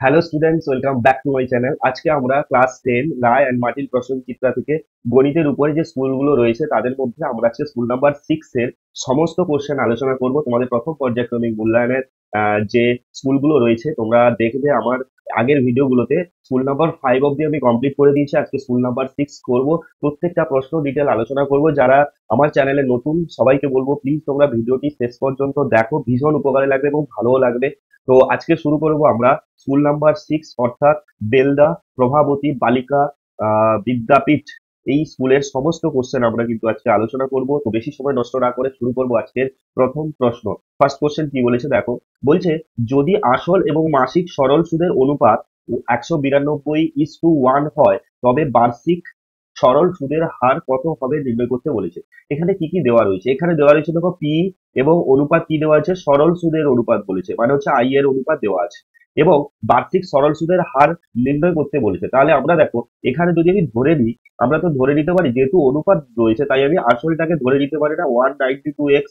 Hello students, welcome back to my channel. আজকে আমরা class 10 Roy and Martin প্রশ্নচিত্রা থেকে গণিতের উপরে যে স্কুলগুলো রয়েছে তাদের মধ্যে আমরা আজকে স্কুল নাম্বার 6 এর সমস্ত কোশ্চেন আলোচনা করব। তোমাদের প্রথম পর্যায়ক্রমিক মূল্যায়নের যে স্কুলগুলো রয়েছে তোমরা দেখবে আমার আগের ভিডিওগুলোতে স্কুল নাম্বার 5 অব্দি আমি কমপ্লিট করে দিয়েছি। আজকে স্কুল নাম্বার 6 করব। প্রত্যেকটা প্রশ্ন ডিটেল আলোচনা করব। যারা আমার চ্যানেলে নতুন সবাইকে বলবো প্লিজ তোমরা ভিডিওটি শেষ পর্যন্ত দেখো, ভীষণ উপকারে লাগবে এবং ভালোও লাগবে। তো আজকে শুরু করব আমরা স্কুল নাম্বার 6 অর্থাৎ বেলদা প্রভাবতী বালিকা বিদ্যাপীঠ। এই স্কুলের সমস্ত কোশ্চেন আমরা কিন্তু আজকে আলোচনা করব। তো বেশি সময় নষ্ট না করে শুরু করব আজকের প্রথম প্রশ্ন। ফার্স্ট কোশ্চেন কি বলেছে দেখো। বলছে যদি আসল এবং মাসিক সরল সুদের অনুপাত 192:1 হয় তবে বার্ষিক সরল সুদের হার কত হবে নির্ণয় করতে বলেছে। এখানে কি কি দেওয়া রয়েছে? এখানে দেওয়া রয়েছে দেখো পি এবং অনুপাত কি দেওয়া আছে? সরল সুদের অনুপাত বলেছে, মানে হচ্ছে আই এর অনুপাত দেওয়া আছে এবং বার্ষিক সরল সুদের হার নির্ণয় করতে বলেছে। তাহলে আমরা দেখো এখানে যদি আমি ধরে নিই, আমরা তো ধরে নিতে পারি যেহেতু অনুপাত রয়েছে তাই আমি আসলটাকে ধরে নিতে পারি না 192x।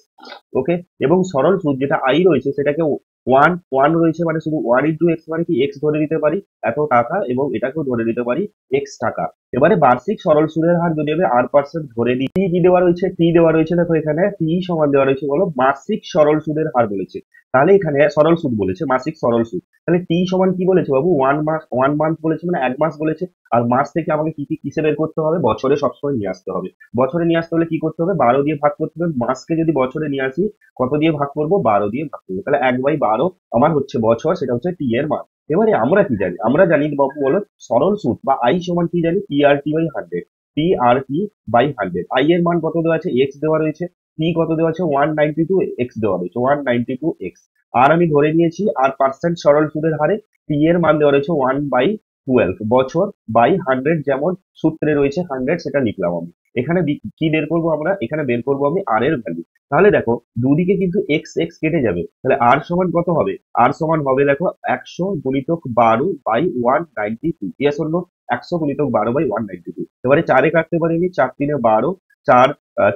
ওকে, এবং সরল সুদ যেটা আই রয়েছে সেটাকে ওয়ান ওয়ান রয়েছে, মানে শুধু 1 into x মানে কি এক্স ধরে নিতে পারি এত টাকা, এবং এটাকেও ধরে নিতে পারি এক্স টাকা। এবারে বার্ষিক সরল সুদের হার যদি আমি R% ধরে নিই, টি কি দেওয়া রয়েছে? টি দেওয়া রয়েছে দেখো, এখানে টি সমান দেওয়া রয়েছে বলো মাসিক সরল সুদের হার বলেছে। তাহলে এখানে সরল সুদ বলেছে, মাসিক সরল সুদ। তাহলে টি সমান কি বলেছে বাবু? 1 মাস, 1 মান্থ বলেছে, মানে 1 মাস বলেছে। আর মাস থেকে আমাকে কি কি কিসে বের করতে হবে? বছরে সবসময় নিয়ে আসতে হবে। বছরে নিয়ে আসতে হলে কি করতে হবে? 12 দিয়ে ভাগ করতে হবে। মাসকে যদি বছরে নিয়ে আসি কত দিয়ে ভাগ করবো? 12 দিয়ে ভাগ করবো। তাহলে 1/12 আমার হচ্ছে বছর, সেটা হচ্ছে টি এর মান। এবারে আমরা কি জানি? আমরা জানি বাবু বলো সরল সুদ বা আই সমান কি জানি? PRT/100। PRT/100। আই এর মান কত দেওয়া আছে? এক্স দেওয়া রয়েছে। পি কত দেওয়া আছে? 192x দেওয়া রয়েছে, 192x। আর আমি ধরে নিয়েছি R% সরল সুদের হারে টি এর মান দেওয়া রয়েছে 1/12 বছর বাই 100, যেমন সূত্রে রয়েছে 100 সেটা লিখলাম আমি। এখানে কি বের করবো আমরা? এখানে বের করবো আমি আর এর ভ্যালু। তাহলে দেখো দুদিকে কিন্তু এক্স এক্স কেটে যাবে, তাহলে আর সমান কত হবে? আর সমান হবে দেখো 100 × 12/192। কি আসল? 100 × 12/192। এবারে চারে কাটতে পারি আমি, 4×3 = 12, চার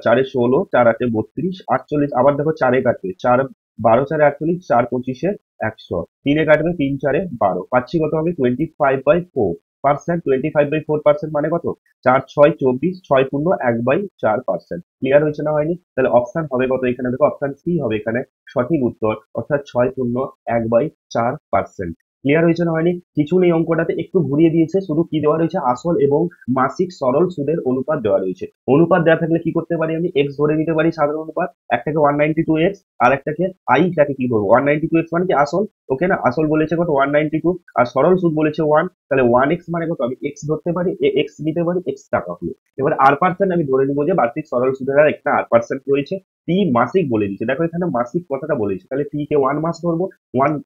চারে 16, 4×8 = 32, 48। আবার দেখো চারে কাটবে, 4 12 4 48, 4 25 100। তিনে কাটবে, 3 4 12, পাচ্ছি কত হবে? 25/4%। 25/4% মানে কত? 4 6 24, 6×1/4%। ক্লিয়ার হয়েছে না হয়নি? তাহলে অপশন হবে কত এখানে? দেখো অপশন সি হবে এখানে সঠিক উত্তর, অর্থাৎ 6×1/4%। ক্লিয়ার হয়েছে না হয়নি? কিছু নেই অঙ্কটাতে, একটু ঘুরিয়ে দিয়েছে, শুধু কি দেওয়া রয়েছে? আসল এবং মাসিক সরল সুদের অনুপাত দেওয়া রয়েছে। অনুপাত দেওয়া থাকলে কি করতে পারি আমি? এক্স ধরে নিতে পারি সাধারণ অনুপাত, একটাকে 192x আর একটাকে আইটাকে কি করবো? 192x মানে কি আসল। ওকে না, আসল বলেছে কত? 192। আর সরল সুদ বলেছে 1, তাহলে 1x মানে কত? আমি এক্স ধরতে পারি, এক্স নিতে পারি, এক্স টাকা হলো। এবার R% আমি ধরে নিবো যে বার্ষিক সরল সুদের হার একটা R% রয়েছে। টি মাসিক বলে দিচ্ছে, দেখো এখানে মাসিক কথাটা বলেছে, তাহলে টি কে 1 মাস ধরবো।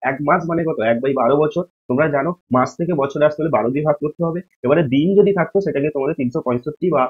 1 মাস মানে কত? 1/12 বছর। তোমরা জানো মাস থেকে বছরে আসতে হলে 12 দিয়ে ভাগ করতে হবে। এবারে দিন যদি থাকতো সেটাকে তোমাদের 365 বা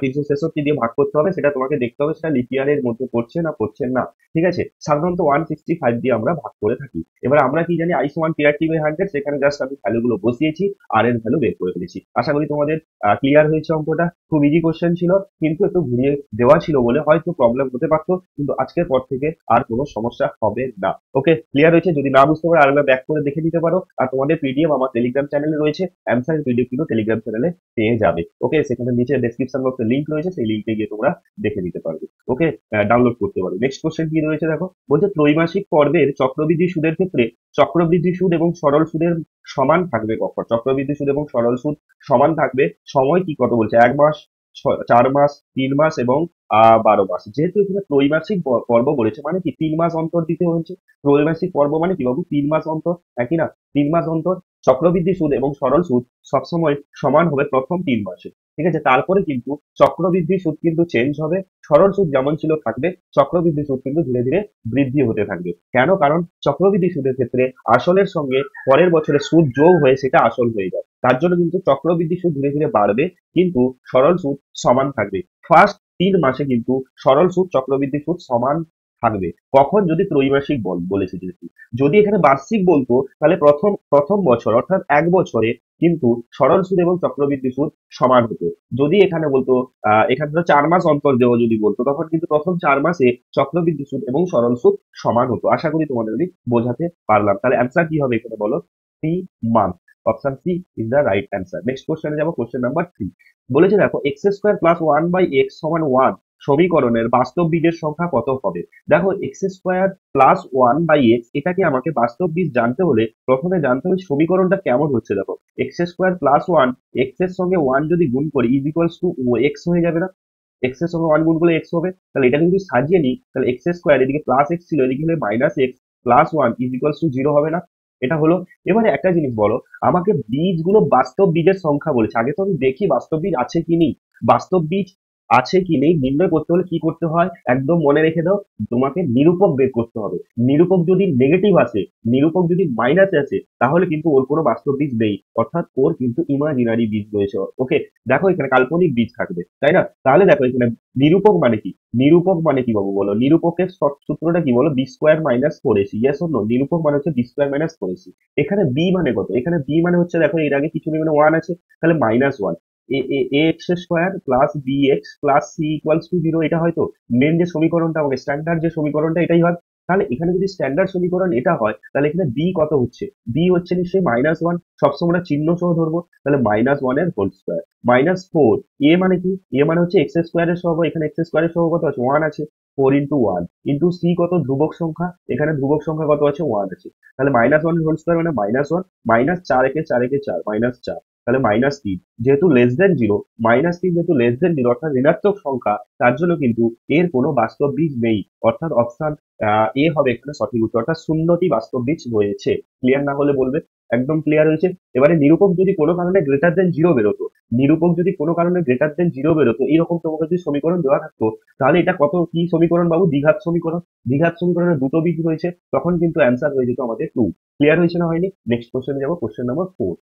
366 দিয়ে ভাগ করতে হবে, সেটা তোমাকে দেখতে হবে সেটা লিপ ইয়ারের মধ্যে পড়ছে না পড়ছে না। ঠিক আছে, সাধারণত 165 দিয়ে আমরা ভাগ করে থাকি। এবার আমরা কি জানি? আই সমান PRT/100। সেখানে জাস্ট আমি ভ্যালুগুলো বসিয়েছি, আর এর ভ্যালু বের করে ফেলেছি। আশা করি তোমাদের ক্লিয়ার হয়েছে অঙ্কটা। খুব ইজি কোশ্চেন ছিল, কিন্তু একটু ঘুরিয়ে দেওয়া ছিল বলে হয়তো প্রবলেম হতে পারতো, কিন্তু আজকের পর থেকে আর কোনো সমস্যা হবে না। ওকে, ক্লিয়ার হয়েছে? যদি না বুঝতে পারো আরেকবার ব্যাক করে দেখে নিতে পারো। আর তোমাদের পিডিএফ আমার টেলিগ্রাম চ্যানেলে রয়েছে, অ্যান্সার পিডিএফ কিন্তু টেলিগ্রাম চ্যানেলে পেয়ে যাবে। ওকে, সেখানে নিচে ডেসক্রিপশন বক্সে লিংক রয়েছে, সেই লিংকে গিয়ে তোমরা দেখে নিতে পারবে। ওকে, ডাউনলোড করতে পারো। নেক্সট কোশ্চেন কি রয়েছে দেখো। বলছে ত্রৈমাসিক পর্বের চক্রবৃদ্ধি সুদের ক্ষেত্রে চক্রবৃদ্ধি সুদ এবং সরল সুদের সমান থাকবে কখন? চক্রবৃদ্ধি সুদ এবং সরল সুদ সমান থাকবে। সময় কি কত বলছে? 1 মাস, 4 মাস, 3 মাস এবং 12 মাস। যেহেতু এখানে ত্রৈমাসিক পর্ব বলেছে মানে কি 3 মাস অন্তর দিতে হয়েছে। ত্রৈমাসিক পর্ব মানে কি বাবু? 3 মাস অন্তর, একই না? 3 মাস অন্তর। চক্রবৃদ্ধি সুদ এবং সরল সুদ সবসময় সমান হবে প্রথম 3 মাসে। ঠিক আছে, তারপরে কিন্তু চক্রবৃদ্ধি সুদ কিন্তু চেঞ্জ হবে। সরল সুদ যেমন ছিল থাকবে, চক্রবৃদ্ধি সুদ কিন্তু ধীরে ধীরে বৃদ্ধি হতে থাকবে। কেন? কারণ চক্রবৃদ্ধি সুদের ক্ষেত্রে আসলের সঙ্গে পরের বছরে সুদ যোগ হয়ে সেটা আসল হয়ে যায়। তার জন্য কিন্তু চক্রবৃদ্ধি সুদ ধীরে ধীরে বাড়বে, কিন্তু সরল সুদ সমান থাকবে। ফার্স্ট 3 মাসে কিন্তু সরল সুদ চক্রবৃদ্ধি সুদ সমান থাকবে। কখন? যদি ত্রৈমাসিক বলেছে যেহেতু। যদি এখানে বার্ষিক বলতো তাহলে প্রথম প্রথম বছর অর্থাৎ 1 বছরে কিন্তু সরল সুদ এবং চক্রবৃদ্ধি সুদ সমান হতো। যদি এখানে বলতো এখানে ধরো 4 মাস অন্তর দেওয়া যদি বলতো, তখন কিন্তু প্রথম 4 মাসে চক্রবৃদ্ধি সুদ এবং সরল সুদ সমান হতো। আশা করি তোমাদের আমি বোঝাতে পারলাম। তাহলে অ্যান্সার কি হবে এখানে বলো? 3 month. Option C is the right answer. Next কোশ্চেনে যাবো, কোশ্চেন নাম্বার 3। বলেছে দেখো এক্স স্কোয়ার প্লাস 1/x সমান 1 সমীকরণের বাস্তব বীজের সংখ্যা কত হবে। দেখো এক্স স্কোয়ার প্লাস 1/x, এটাকে আমাকে বাস্তব বীজ জানতে হলে প্রথমে জানতে হবে সমীকরণটা কেমন হচ্ছে। দেখো এক্স স্কোয়ার প্লাস 1, এক্স এর সঙ্গে 1 যদি গুণ করি ইজ ইকুয়ালস টু এক্স হয়ে যাবে না। এক্স এর সঙ্গে 1 গুণ করলে এক্স হবে। তাহলে এটাকে যদি সাজিয়ে নিই তাহলে এক্স স্কোয়ার এদিকে প্লাস এক্স ছিল, এদিকে হলে minus x plus 1 is equals to 0 হবে না। এটা হলো। এবারে একটা জিনিস বলো, আমাকে বীজগুলো বাস্তব বীজের সংখ্যা বলেছে, আগে তো আমি দেখি বাস্তব বীজ আছে কি নেই। বাস্তব বীজ আছে কি নেই নির্ণয় করতে হলে কি করতে হয়, একদম মনে রেখে দাও, তোমাকে নিরূপক বের করতে হবে। নিরূপক যদি নেগেটিভ আসে, নিরূপক যদি মাইনাস আসে, তাহলে কিন্তু ওর কোনো বাস্তব বীজ নেই, অর্থাৎ ওর কিন্তু ইমাজিনারি বীজ রয়েছে। ওকে, দেখো এখানে কাল্পনিক বীজ থাকবে, তাই না? তাহলে দেখো এখানে নিরূপক মানে কি, নিরূপক মানে কি বাবু বলো, নিরূপকের সূত্রটা কি বলো, B square minus four AC. Yes or no? নিরূপক মানে হচ্ছে B square minus four AC. এখানে বি মানে কত, এখানে বি মানে হচ্ছে দেখো এর আগে কিছু নেই মানে 1 আছে, তাহলে minus 1। X square plus B x plus C equals to 0, এটা হয়তো মেন যে সমীকরণটা আমাকে স্ট্যান্ডার্ড যে সমীকরণটা এটাই হয়। তাহলে এখানে যদি স্ট্যান্ডার্ড সমীকরণ এটা হয়, তাহলে এখানে বি কত হচ্ছে, বি হচ্ছে নিশ্চয়ই -1। সবসময় আমরা চিহ্ন সহ ধরবো, তাহলে -1 এর হোল স্কোয়ার -4। এ মানে কি, এ মানে হচ্ছে এক্স স্কোয়ারের সহগ, এখানে এক্স স্কোয়ারের সহগ কত আছে, 1 আছে। 4 × 1 ইন্টু সি কত, ধ্রুবক সংখ্যা, এখানে ধ্রুবক সংখ্যা কত আছে, 1 আছে। তাহলে -1 এর হোল স্কোয়ার মানে -1, -4 একে 4 একে 4 -4, তাহলে -3। যেহেতু লেস দেন 0, -3 যেহেতু লেস দেন 0 অর্থাৎ ঋণাত্মক সংখ্যা, তার জন্য কিন্তু এর কোনো বাস্তব বীজ নেই, অর্থাৎ অপশন এ হবে এখানে সঠিক উত্তর, অর্থাৎ শূন্যটি বাস্তব বীজ রয়েছে। ক্লিয়ার না হলে বলবে। একদম ক্লিয়ার হয়েছে। এবারে নিরূপক যদি কোনো কারণে গ্রেটার দেন 0 বেরোতো, নিরূপক যদি কোনো কারণে গ্রেটার দেন 0 বেরোতো, এইরকম তোমাকে যদি সমীকরণ দেওয়া থাকতো, তাহলে এটা কত কি সমীকরণ বাবু, দ্বিঘাত সমীকরণ। দ্বিঘাত সমীকরণের দুটো বীজ রয়েছে, তখন কিন্তু অ্যান্সার হয়ে যেত আমাদের 2। ক্লিয়ার হয়েছে না হয়নি? নেক্সট কোশ্চেনে যাবো, কোশ্চেন নাম্বার 4।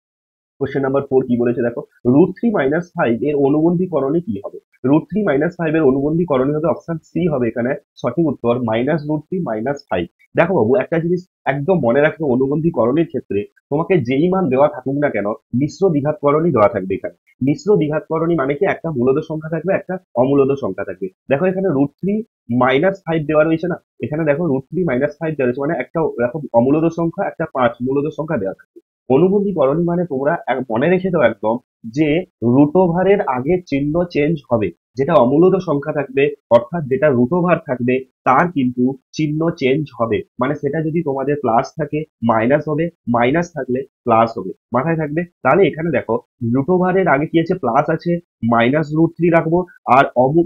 কোশ্চেন নাম্বার 4 কি বলেছে দেখো, √3 - 5 এর অনুবন্ধীকরণে কি হবে। √3 - 5 এর অনুবন্ধীকরণে হবে অপশন সি হবে এখানে সঠিক উত্তর, -√3 - 5। দেখো বাবু একটা জিনিস একদম মনে রাখবে, অনুবন্ধীকরণের ক্ষেত্রে তোমাকে যেই মান দেওয়া থাকুক না কেন, মিশ্র দ্বিঘাতকরণই দেওয়া থাকবে এখানে। মিশ্র দ্বিঘাতকরণী মানে কি, একটা মূলদ সংখ্যা থাকবে, একটা অমূলদ সংখ্যা থাকবে। দেখো এখানে √3 - 5 দেওয়া রয়েছে না, এখানে দেখো √3 - 5 দেওয়া রয়েছে, মানে একটা দেখো অমূলদ সংখ্যা, একটা 5 মূলদ সংখ্যা দেওয়া থাকবে। অনুবন্ধীকরণ মানে তোমরা মনে রেখে দাও একদম, যে রুট ওভারের আগে চিহ্ন চেঞ্জ হবে। যেটা অমূলদ সংখ্যা থাকবে, অর্থাৎ যেটা রুট ওভার থাকবে, তার কিন্তু চিহ্ন চেঞ্জ হবে। মানে সেটা যদি তোমাদের প্লাস থাকে মাইনাস হবে, মাইনাস থাকলে প্লাস হবে, মাথায় থাকবে। তাহলে এখানে দেখো রুট ওভারের আগে কি আছে, প্লাস আছে, -√3 রাখবো। আর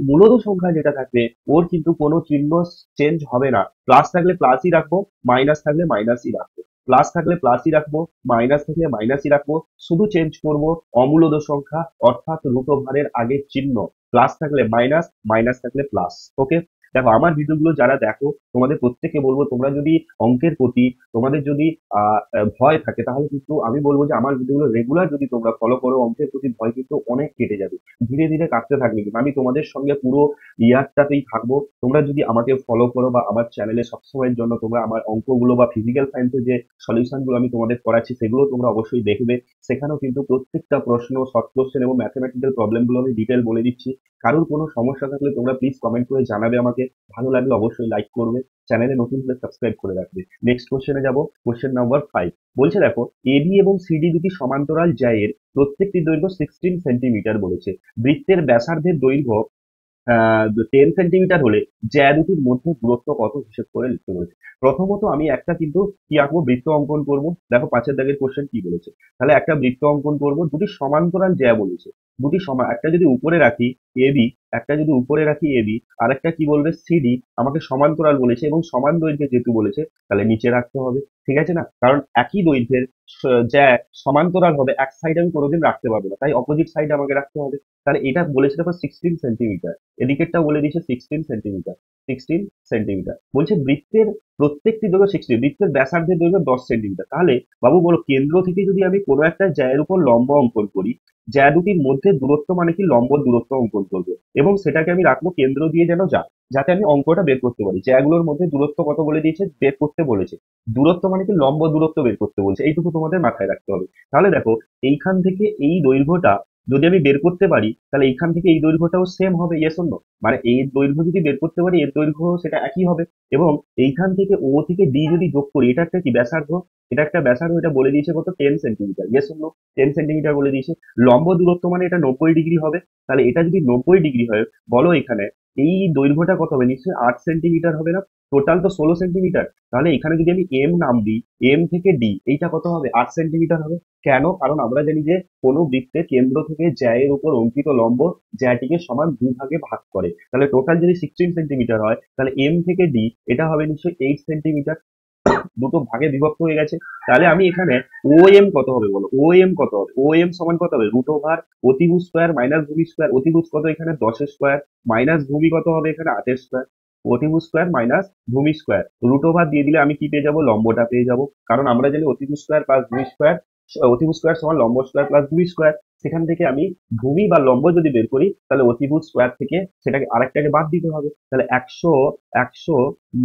মূলদ সংখ্যা যেটা থাকবে, ওর কিন্তু কোনো চিহ্ন চেঞ্জ হবে না। প্লাস থাকলে প্লাসই রাখবো, মাইনাস থাকলে মাইনাসই রাখবো, প্লাস থাকলে প্লাসই রাখবো, মাইনাস থাকলে মাইনাসই রাখবো। শুধু চেঞ্জ করব অমূলদ সংখ্যা, অর্থাৎ রুট ওভারের আগের চিহ্ন। প্লাস থাকলে মাইনাস, মাইনাস থাকলে প্লাস। ওকে, দেখো আমার ভিডিওগুলো যারা দেখো, তোমাদের প্রত্যেককে বলবো, তোমরা যদি অঙ্কের প্রতি তোমাদের যদি ভয় থাকে, তাহলে কিন্তু আমি বলবো যে আমার ভিডিওগুলো রেগুলার যদি তোমরা ফলো করো, অঙ্কের প্রতি ভয় কিন্তু অনেক কেটে যাবে। ধীরে ধীরে কাটতে থাকবে, কিন্তু আমি তোমাদের সঙ্গে পুরো ইয়ারটাতেই থাকবো। তোমরা যদি আমাকে ফলো করো বা আমার চ্যানেলে সবসময়ের জন্য তোমরা আমার অঙ্কগুলো বা ফিজিক্যাল সায়েন্সের যে সলিউশন গুলো আমি তোমাদের করাচ্ছি, সেগুলো তোমরা অবশ্যই দেখবে। সেখানেও কিন্তু প্রত্যেকটা প্রশ্ন, শর্ট কোশ্চেন এবং ম্যাথমেটিক্যাল প্রবলেম গুলো আমি ডিটেল বলে দিচ্ছি। কারোর কোনো সমস্যা থাকলে তোমরা প্লিজ কমেন্ট করে জানাবে আমাকে। ভালো লাগলে অবশ্যই লাইক করবে, চ্যানেলে নতুন হলে সাবস্ক্রাইব করে রাখবে। নেক্সট কোশ্চেনে যাব, কোশ্চেন নাম্বার 5। বলছে দেখো এবি এবং সিডি দুটি সমান্তরাল জ্যায়ের প্রত্যেকটি দৈর্ঘ্য 16 সেন্টিমিটার বলেছে। বৃত্তের ব্যাসার্ধের দৈর্ঘ্য 10 সেন্টিমিটার হলে জ্যা দুটির মধ্যে দূরত্ব কত হিসেব করে লিখতে বলেছে। প্রথমত আমি একটা কিন্তু কি আঁকবো, বৃত্ত অঙ্কন করব। দেখো 5 দাগের কোশ্চেন কি বলেছে, তাহলে একটা বৃত্ত অঙ্কন করব, দুটি সমান্তরাল জ্যা বলেছে। দুটি সমান, একটা যদি উপরে রাখি এবি, একটা যদি উপরে রাখি এবি, আর একটা কি বলবে সিডি, আমাকে সমান্তরাল বলেছে এবং সমান দৈর্ঘ্যে যেহেতু বলেছে, তাহলে নিচে রাখতে হবে। ঠিক আছে না, কারণ একই দৈর্ঘ্যের জ্যা সমান্তরাল হবে, এক সাইড আমি কোনোদিন রাখতে পারবো না, তাই অপোজিট সাইড আমাকে রাখতে হবে। তাহলে এটা বলেছে দেখো 16 সেন্টিমিটার, এদিকেরটা বলে দিয়েছে 16 সেন্টিমিটার। 16 সেন্টিমিটার বলছে, বৃত্তের প্রত্যেকটি দৈর্ঘ্য 60, বৃত্তের ব্যাসার্ধের দৈর্ঘ্য 10 সেন্টিমিটার। তাহলে বাবু বলো, কেন্দ্র থেকে যদি আমি কোনো একটা জ্যায়ের উপর লম্ব অঙ্কন করি, জ্যা দুটির মধ্যে দূরত্ব মানে কি, লম্ব দূরত্ব অঙ্কন করবো, এবং সেটাকে আমি রাখবো কেন্দ্র দিয়ে যেন যা, যাতে আমি অঙ্কটা বের করতে পারি। জ্যাগুলোর মধ্যে দূরত্ব কত বলে দিয়েছে, বের করতে বলেছে। দূরত্ব মানে কি, লম্ব দূরত্ব বের করতে বলছে, এইটুকু তোমাদের মাথায় রাখতে হবে। তাহলে দেখো এইখান থেকে এই দৈর্ঘ্যটা যদি আমি বের করতে পারি তাহলে এইখান থেকে এই দৈর্ঘ্যটাও সেম হবে, ইয়েস অর নো? মানে এই দৈর্ঘ্য যদি বের করতে পারি এর দৈর্ঘ্য সেটা একই হবে। এবং এইখান থেকে ও থেকে ডি যদি যোগ করি, এটা একটা কি ব্যাসার্ধ, এটা একটা ব্যাসার্ধ, এটা বলে দিয়েছে কত, 10 centimetre, yes or no? 10 centimetre বলে দিয়েছে। লম্ব দূরত্ব মানে এটা 90 ডিগ্রি হবে। তাহলে এটা যদি 90 ডিগ্রি হয়, বলো এখানে এই দৈর্ঘ্যটা কত হবে, নিশ্চয়ই 8 সেন্টিমিটার হবে না? টোটাল তো 16 সেন্টিমিটার। তাহলে এখানে যদি আমি এম নাম দিই, এম থেকে ডি এইটা কত হবে, 8 সেন্টিমিটার হবে। কেন? কারণ আমরা জানি যে কোনো বৃত্তের কেন্দ্র থেকে জ্যায়ের উপর অঙ্কিত লম্ব জ্যাটিকে সমান দুই ভাগে ভাগ করে। তাহলে টোটাল যদি 16 সেন্টিমিটার হয়, তাহলে এম থেকে ডি এটা হবে নিশ্চয়ই 8 সেন্টিমিটার। দুটো ভাগে বিভক্ত হয়ে গেছে। তাহলে আমি এখানে ও এম কত হবে বলো, ও এম কত হবে, ও এম সমান কত হবে, √ অতিভুজ স্কোয়ার মাইনাস ভূমি স্কোয়ার। অতিভুজ কত এখানে, 10 স্কোয়ার, মাইনাস ভূমি কত হবে এখানে, 8 স্কোয়ার। অতিভুজ স্কোয়ার মাইনাস ভূমি স্কোয়ার, √ দিয়ে দিলে আমি কি পেয়ে যাবো, লম্বটা পেয়ে যাবো। কারণ আমরা জানি অতিভুজ স্কোয়ার প্লাস ভূমি স্কোয়ার, অতিভুজ স্কোয়ার সমান লম্ব স্কোয়ার প্লাস ভূমি স্কোয়ার। সেখান থেকে আমি ভূমি বা লম্ব যদি বের করি, তাহলে অতিভুজ স্কোয়ার থেকে সেটাকে আরেকটাকে বাদ দিতে হবে। তাহলে 100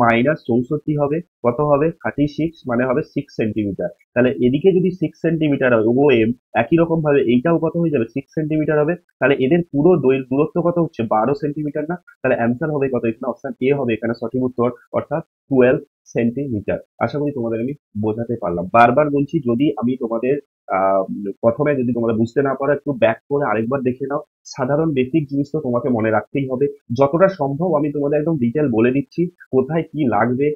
মাইনাস 64 হবে, কত হবে, 36, মানে হবে 6 সেন্টিমিটার। তাহলে এদিকে যদি 6 সেন্টিমিটার হয় ও এম, একই রকম ভাবে এইটাও কত হয়ে যাবে, 6 সেন্টিমিটার হবে। তাহলে এদের পুরো দূরত্ব কত হচ্ছে, 12 সেন্টিমিটার না? তাহলে অ্যান্সার হবে কত, এখানে অপশন এ হবে এখানে সঠিক উত্তর, অর্থাৎ 12 সেন্টিমিটার। আশা করি তোমাদের আমি বোঝাতে পারলাম। বারবার বলছি, যদি আমি তোমাদের আহ প্রথমে যদি তোমরা বুঝতে না পারো, একটু ব্যাক করে আরেকবার দেখে নাও। সাধারণ বেসিক জিনিস তো তোমাকে মনে রাখতেই হবে। যতটা সম্ভব আমি তোমাদের একদম ডিটেল বলে দিচ্ছি, কোথায় কি লাগবে,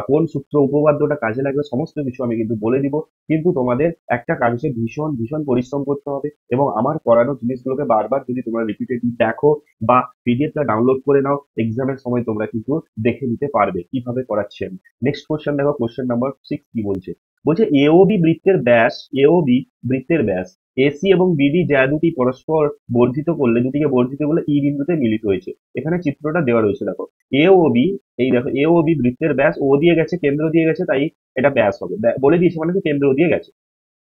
কোন সূত্র উপপাদ্যটা কাজে লাগবে, সমস্ত কিছু আমি কিন্তু বলে দিব। কিন্তু তোমাদের একটা কাজে ভীষণ ভীষণ পরিশ্রম করতে হবে, এবং আমার পড়ানো জিনিসগুলোকে বারবার যদি তোমরা রিপিটেডলি দেখো বা পিডিএফটা ডাউনলোড করে নাও, এক্সামের সময় তোমরা কিন্তু দেখে নিতে পারবে কিভাবে করাচ্ছি আমি। নেক্সট কোশ্চেন দেখো, কোশ্চেন নাম্বার 6 কি বলছে। বলছে এওবি বৃত্তের ব্যাস, এওবি বৃত্তের ব্যাস এসি এবং বিডি যা দুটি পরস্পর বর্ধিত করলে, দুটিকে বর্ধিত করলে ই বিন্দুতে মিলিত হয়েছে। এখানে চিত্রটা দেওয়া রয়েছে দেখো। এ ও বি, এই দেখো এ ও বি বৃত্তের ব্যাস, ও দিয়ে গেছে, কেন্দ্র দিয়ে গেছে, তাই এটা ব্যাস হবে। বলে দিয়েছে মানে কি কেন্দ্র দিয়ে গেছে।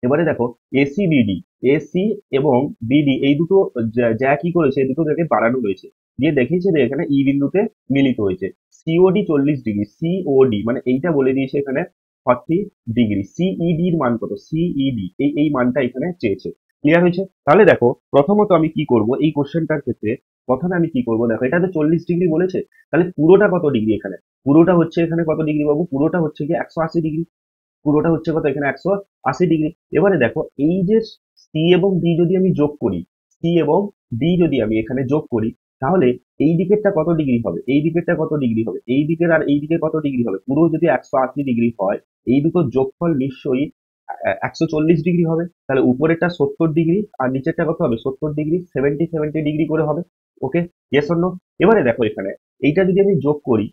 এবারে দেখো এসি বিডি, এসি এবং বিডি এই দুটো যা কি করেছে, এই দুটো জায়গায় বাড়ানো রয়েছে, দিয়ে দেখিয়েছে যে এখানে ই বিন্দুতে মিলিত হয়েছে। সিওডি 40 ডিগ্রি, সিওডি মানে এইটা বলে দিয়েছে এখানে 40 ডিগ্রি। সিইডি এর মান কত, সিইডি এই মানটা এখানে চেয়েছে। ক্লিয়ার হয়েছে? তাহলে দেখো প্রথমত আমি কি করব এই কোশ্চেনটার ক্ষেত্রে, প্রথমে আমি কি করব, দেখো এটা তো 40 ডিগ্রি বলেছে, তাহলে পুরোটা কত ডিগ্রি এখানে, পুরোটা হচ্ছে এখানে কত ডিগ্রি বাবু, পুরোটা হচ্ছে কি 180 ডিগ্রি। পুরোটা হচ্ছে কত এখানে, 180 ডিগ্রি। এবারে দেখো এই যে সি এবং ডি যদি আমি যোগ করি, সি এবং ডি যদি আমি এখানে যোগ করি, তাহলে এই দিকেরটা কত ডিগ্রি হবে, এই দিকেরটা কত ডিগ্রি হবে, এই দিকের আর এই দিকে কত ডিগ্রি হবে, পুরো যদি 180 ডিগ্রি হয়, এই দুটো যোগফল নিশ্চয়ই 140 ডিগ্রি হবে। তাহলে উপরেরটা 70 ডিগ্রি আর নিচেরটা কত হবে, 70 ডিগ্রি, 70 70 ডিগ্রি করে হবে। ওকে, ইয়েস অর নো? এবারে দেখো এখানে এইটা যদি আমি যোগ করি,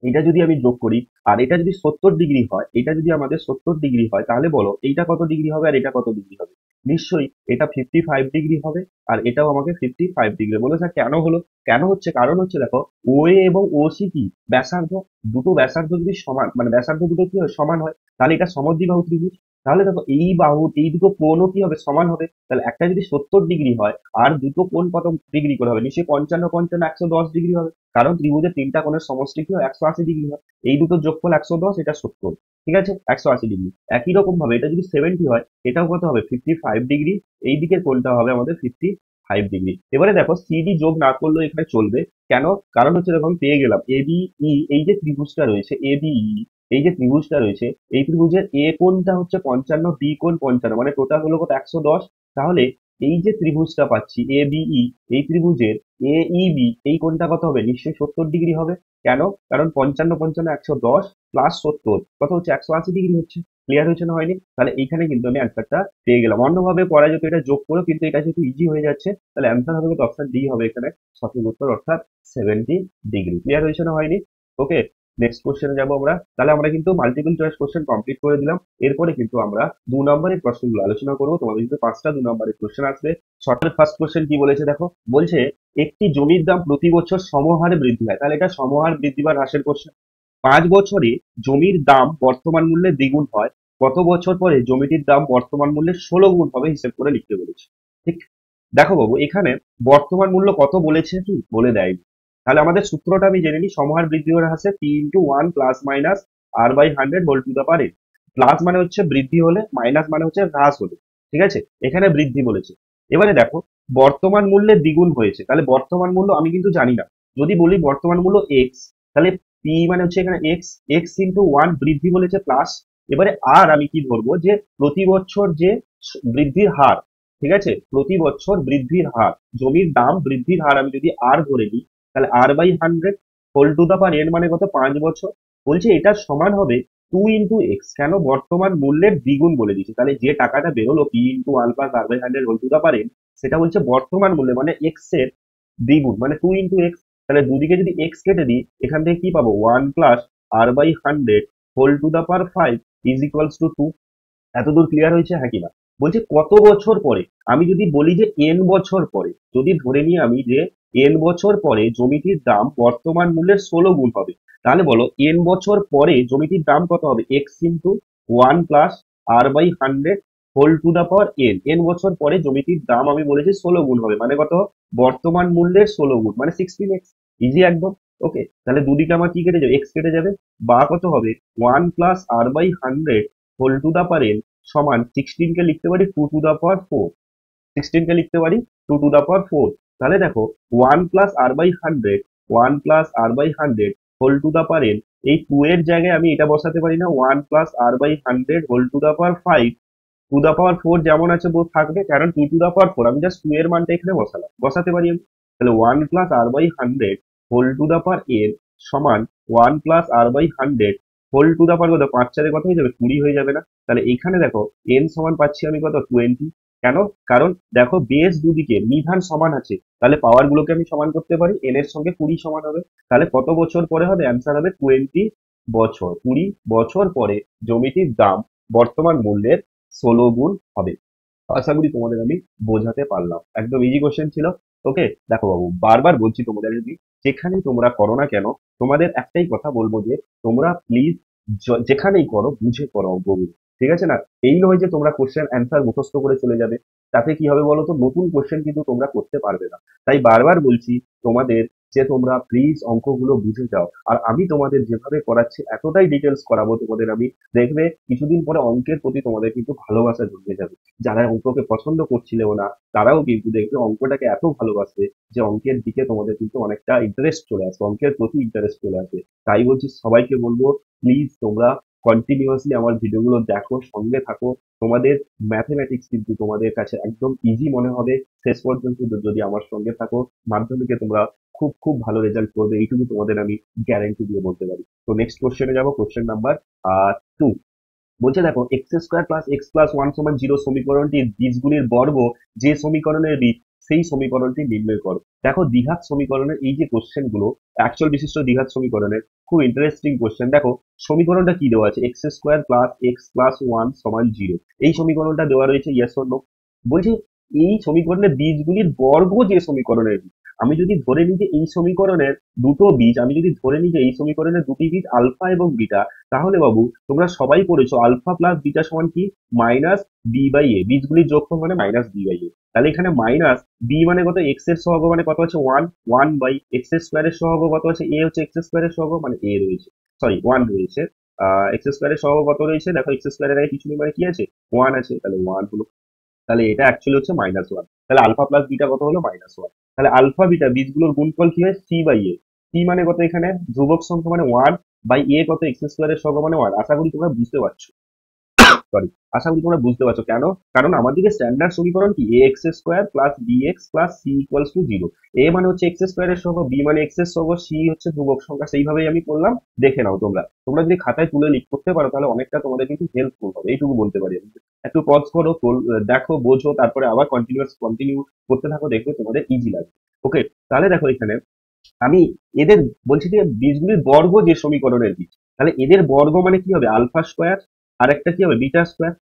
এটা যদি আমি যোগ করি, আর এটা যদি 70 ডিগ্রি হয়, এটা যদি আমাদের 70 ডিগ্রি হয়, তাহলে বলো এইটা কত ডিগ্রি হবে আর এটা কত ডিগ্রি হবে। নিশ্চয়ই এটা 55 ডিগ্রি হবে, আর এটাও আমাকে 55 ডিগ্রি বলে। স্যার কেন হলো, কেন হচ্ছে, কারণ হচ্ছে দেখো ও এ এবং ও সি কি ব্যাসার্ধ, দুটো ব্যাসার্ধ যদি সমান, মানে ব্যাসার্ধ দুটো কি হয়, সমান হয়, তাহলে এটা সমদ্বিবাহু ত্রিভুজ। তাহলে দেখো এই বাহু, এই দুটো কোণও কি হবে, সমান হবে। তাহলে একটা যদি 70 ডিগ্রি হয়, আর দুটো কোণ কত ডিগ্রি করে হবে, নিশ্চয়ই 55 55 110 ডিগ্রি হবে। কারণ ত্রিভুজের তিনটা কোণের সমষ্টি কি হয়, 180 ডিগ্রি হয়। এই দুটো যোগফল 110, এটা 70, ঠিক আছে, 180 ডিগ্রি। একই রকম ভাবে এটা যদি 70 হয়, এটাও কত হবে, 55 ডিগ্রি। এই দিকের কোণটা হবে আমাদের 55 ডিগ্রি। এবারে দেখো সিডি যোগ না করলেও এখানে চলবে। কেন? কারণ হচ্ছে দেখো আমি পেয়ে গেলাম এ বি ই, এই যে ত্রিভুজটা রয়েছে এ বি ই, এই যে ত্রিভুজটা রয়েছে, এই ত্রিভুজের এ কোণটা হচ্ছে 55, বি কোণ 55, মানে টোটাল হলো কত, 110। তাহলে এই যে ত্রিভুজটা পাচ্ছি এ বি ই, এই ত্রিভুজের এ ই বি এই কোণটা কত হবে, নিশ্চয়ই 70 ডিগ্রি হবে। কেন? কারণ 55 55 110 প্লাস 70 কত হচ্ছে, 180 ডিগ্রি হচ্ছে। ক্লিয়ার হয়েছে না হয়নি? তাহলে এইখানে কিন্তু আমি অ্যান্সারটা পেয়ে গেলাম। অন্যভাবে করা যেত এটা যোগ করে, কিন্তু এটা যেহেতু ইজি হয়ে যাচ্ছে, তাহলে অ্যান্সার হবে অপশন ডি হবে এখানে সঠিক উত্তর, অর্থাৎ 70 ডিগ্রি। ক্লিয়ার হয়েছে না হয়নি? ওকে, নেক্সট কোশ্চেনে যাবো আমরা। তাহলে আমরা কিন্তু মাল্টিপল চয়েস কোশ্চেন কমপ্লিট করে দিলাম। এরপরে কিন্তু আমরা 2 নম্বরের প্রশ্নগুলো আলোচনা করবো। তোমাদের কিন্তু 5টা 2 নম্বরের কোশ্চেন আসবে। শর্টের ফার্স্ট কোশ্চেন কি বলেছে দেখো, বলছে একটি জমির দাম প্রতি বছর সমহারে বৃদ্ধি হয়। তাহলে এটা সমহার বৃদ্ধি বা হ্রাসের কোশ্চেন। 5 বছরে জমির দাম বর্তমান মূল্যে দ্বিগুণ হয়, কত বছর পরে জমিটির দাম বর্তমান মূল্যে 16 গুণ হবে, হিসেব করে লিখতে বলেছে। ঠিক, দেখো বাবু এখানে বর্তমান মূল্য কত বলেছে কি বলে দেয়। তাহলে আমাদের সূত্রটা আমি জেনে নিই, সমহার বৃদ্ধি ও হ্রাসে P × 1 plus minus R/100 whole to the power. Plus মানে হচ্ছে বৃদ্ধি হলে, মাইনাস মানে হচ্ছে হ্রাস হলে। ঠিক আছে, এখানে বৃদ্ধি বলেছে। এবারে দেখো বর্তমান মূল্যের দ্বিগুণ হয়েছে, তাহলে বর্তমান মূল্য আমি কিন্তু জানি না। যদি বলি বর্তমান মূল্য এক্স, তাহলে পি মানে হচ্ছে এখানে এক্স, এক্স ইন্টু ওয়ান বৃদ্ধি বলেছে প্লাস, এবারে আর আমি কি ধরবো যে প্রতি বছর যে বৃদ্ধির হার, ঠিক আছে, প্রতি বছর বৃদ্ধির হার, জমির দাম বৃদ্ধির হার আমি যদি আর ধরে নিই, তাহলে R by 100 whole to the power N মানে কত, 5 বছর। বলছে এটা সমান হবে 2 ইন্টু এক্স, কেন বর্তমান মূল্যের দ্বিগুণ বলে দিচ্ছে, তাহলে যে টাকাটা বেরোলো P into one plus R by 100 whole to the power n, সেটা বলছে বর্তমান মূল্যে মানে এক্স এর দ্বিগুণ মানে 2 ইন্টু এক্স। তাহলে দুদিকে যদি এক্স কেটে দিই, এখান থেকে কি পাবো, 1 plus R by 100 whole to the power 5 is equals to 2। এতদূর ক্লিয়ার হয়েছে, হ্যাঁ কিনা? বলছে কত বছর পরে, আমি যদি বলি যে এন বছর পরে, যদি ধরে নিই আমি যে এন বছর পরে জমিটির দাম বর্তমান মূল্যের 16 গুণ হবে, তাহলে বলো এন বছর পরে জমিটির দাম কত হবে, x into 1 plus R by 100 whole to the power n, n বছর পরে জমিটির দাম আমি বলেছি 16 গুণ হবে, মানে কত, বর্তমান মূল্যের 16 গুণ মানে 16x। ইজি একদম। ওকে, তাহলে দুদিকে আমার কি কেটে যাবে, এক্স কেটে যাবে, বা কত হবে 1 plus R by 100 whole to the power N সমান 16 কে লিখতে পারি 2 টু দা পাওয়ার 4, 16 কে লিখতে পারি 2 টু দা পাওয়ার 4। তাহলে দেখো 1 plus R by 100, 1 plus R by 100 whole to the power n, এই 2 এর জায়গায় আমি এটা বসাতে পারি না, 1 plus R by 100 whole to the power 5, to the power 4 যেমন আছে বোধ থাকবে, কারণ 2 টু দা পাওয়ার 4 আমি জাস্ট 2 এর মানটা এখানে বসালাম, বসাতে পারি আমি। তাহলে 1 plus R by 100 whole to the power N সমান 1 plus R by 100 whole to the power কত, 5 4 কত হয়ে যাবে, 20 হয়ে যাবে না? তাহলে এখানে দেখো এন সমান পাচ্ছি আমি কত, 20। কেন? কারণ দেখো বেস দুদিকে নিধান সমান আছে, তাহলে পাওয়ার গুলোকে আমি সমান করতে পারি, এন এর সঙ্গে 20 সমান হবে। তাহলে কত বছর পরে হবে, অ্যান্সার হবে 20 বছর, 20 বছর পরে জমিটির দাম বর্তমান মূল্যের 16 গুণ হবে। আশা করি তোমাদের আমি বোঝাতে পারলাম, একদম ইজি কোশ্চেন ছিল। ওকে, দেখো বাবু, বারবার বলছি তোমাদের, যদি যেখানেই তোমরা করো না কেন, তোমাদের একটাই কথা বলবো যে তোমরা প্লিজ যেখানেই করো বুঝে করো অঙ্কগুলো, ঠিক আছে না? এই নয় যে তোমরা কোশ্চেন অ্যান্সার মুখস্থ করে চলে যাবে, তাতে কি হবে বলো তো, নতুন কোশ্চেন কিন্তু তোমরা করতে পারবে না। তাই বারবার বলছি তোমাদের যে তোমরা প্লিজ অঙ্কগুলো বুঝে যাও, আর আমি তোমাদের যেভাবে করাচ্ছি এতটাই ডিটেলস করাবো তোমাদের আমি, দেখবে কিছুদিন পরে অঙ্কের প্রতি তোমাদের কিন্তু ভালোবাসা জন্মে যাবে। যারা অঙ্ককে পছন্দ করছিলেও না, তারাও কিন্তু দেখবে অঙ্কটাকে এত ভালোবাসবে যে অঙ্কের দিকে তোমাদের কিন্তু অনেকটা ইন্টারেস্ট চলে আসবে, অঙ্কের প্রতি ইন্টারেস্ট চলে আসবে। তাই বলছি সবাইকে বলবো, প্লিজ তোমরা কন্টিনিউয়াসলি আমার ভিডিওগুলো দেখো, সঙ্গে থাকো। তোমাদের ম্যাথমেটিক্স কিন্তু তোমাদের কাছে একদম ইজি মনে হবে শেষ পর্যন্ত যদি আমার সঙ্গে থাকো। মাধ্যমিকে তোমরা খুব খুব ভালো রেজাল্ট করবে, এইটুকু তোমাদের আমি গ্যারান্টি দিয়ে বলতে পারি। তো নেক্সট কোশ্চেনে যাবো, কোশ্চেন নাম্বার 2। বলছে দেখো x² + x+1 = 0 সমীকরণটির বীজগুলির বর্গ যে সমীকরণের বীজ সেই সমীকরণটি নির্ণয় করো। দেখো দ্বিঘাত সমীকরণের এই যে কোশ্চেন গুলো, অ্যাকচুয়াল বিশিষ্ট দ্বিঘাত সমীকরণের খুব ইন্টারেস্টিং কোশ্চেন। দেখো সমীকরণটা কি দেওয়া আছে, x² + x+1 = 0, এই সমীকরণটা দেওয়া রয়েছে, ইয়েস অর নো? বলছি এই সমীকরণের বীজগুলির বর্গ যে সমীকরণের বীজ, আমি যদি ধরে নিই যে এই সমীকরণের দুটো বীজ, আমি যদি ধরে নিই যে এই সমীকরণের দুটি বীজ আলফা এবং বিটা, তাহলে বাবু তোমরা সবাই পড়েছো আলফা প্লাস বিটা সমান কি, মাইনাস বি বাই এ, বীজগুলির যোগফল মানে মাইনাস বি বাই এ। তাহলে এখানে মাইনাস বি মানে কত, এক্স এর সহগ মানে কত আছে 1, 1/x² সহগ কত আছে, এ হচ্ছে x² সহগ মানে এ রয়েছে, সরি 1 রয়েছে। x² সহগ কত রয়েছে, দেখো x² এর আগে কিছু নেই মানে কি আছে, 1 আছে, তাহলে 1 হলো। তাহলে এটা অ্যাকচুয়ালি হচ্ছে -1, তাহলে আলফা প্লাস বিটা কত হলো, -1। তাহলে আলফা বিটা বীজগুলোর গুণফল কি হয়, সি বাই এ। সি মানে কত, এখানে ধ্রুবক সংখ্যা মানে 1/এ কত, x² এর সহগ মানে 1। আশা করি তোমরা বুঝতে পারছো, সরি, আশা করি তোমরা বুঝতে পারছো কেন, কারণ আমাদের স্ট্যান্ডার্ড সমীকরণ কি, ax² + bx + c = 0। এ মানে হচ্ছে x² এর সহগ, বি মানে x এর সহগ, সি হচ্ছে ধ্রুবক সংখ্যা, সেইভাবেই আমি করলাম। দেখে নাও তোমরা, তোমরা যদি খাতায় তুলে লিখ করতে পারো তাহলে অনেকটা তোমাদের কিন্তু হেল্পফুল হবে, এইটুকু বলতে পারি আমি। একটু পজ করো, দেখো, বোঝো, তারপরে আবার কন্টিনিউ করতে থাকো, দেখবে তোমাদের ইজি লাগবে। ওকে, তাহলে দেখো এখানে আমি এদের বলছি যে বীজগুলির বর্গ যে সমীকরণের বীজ, তাহলে এদের বর্গ মানে কি হবে, আলফা স্কোয়ার, আর একটা কি হবে, বিটা স্কোয়ার।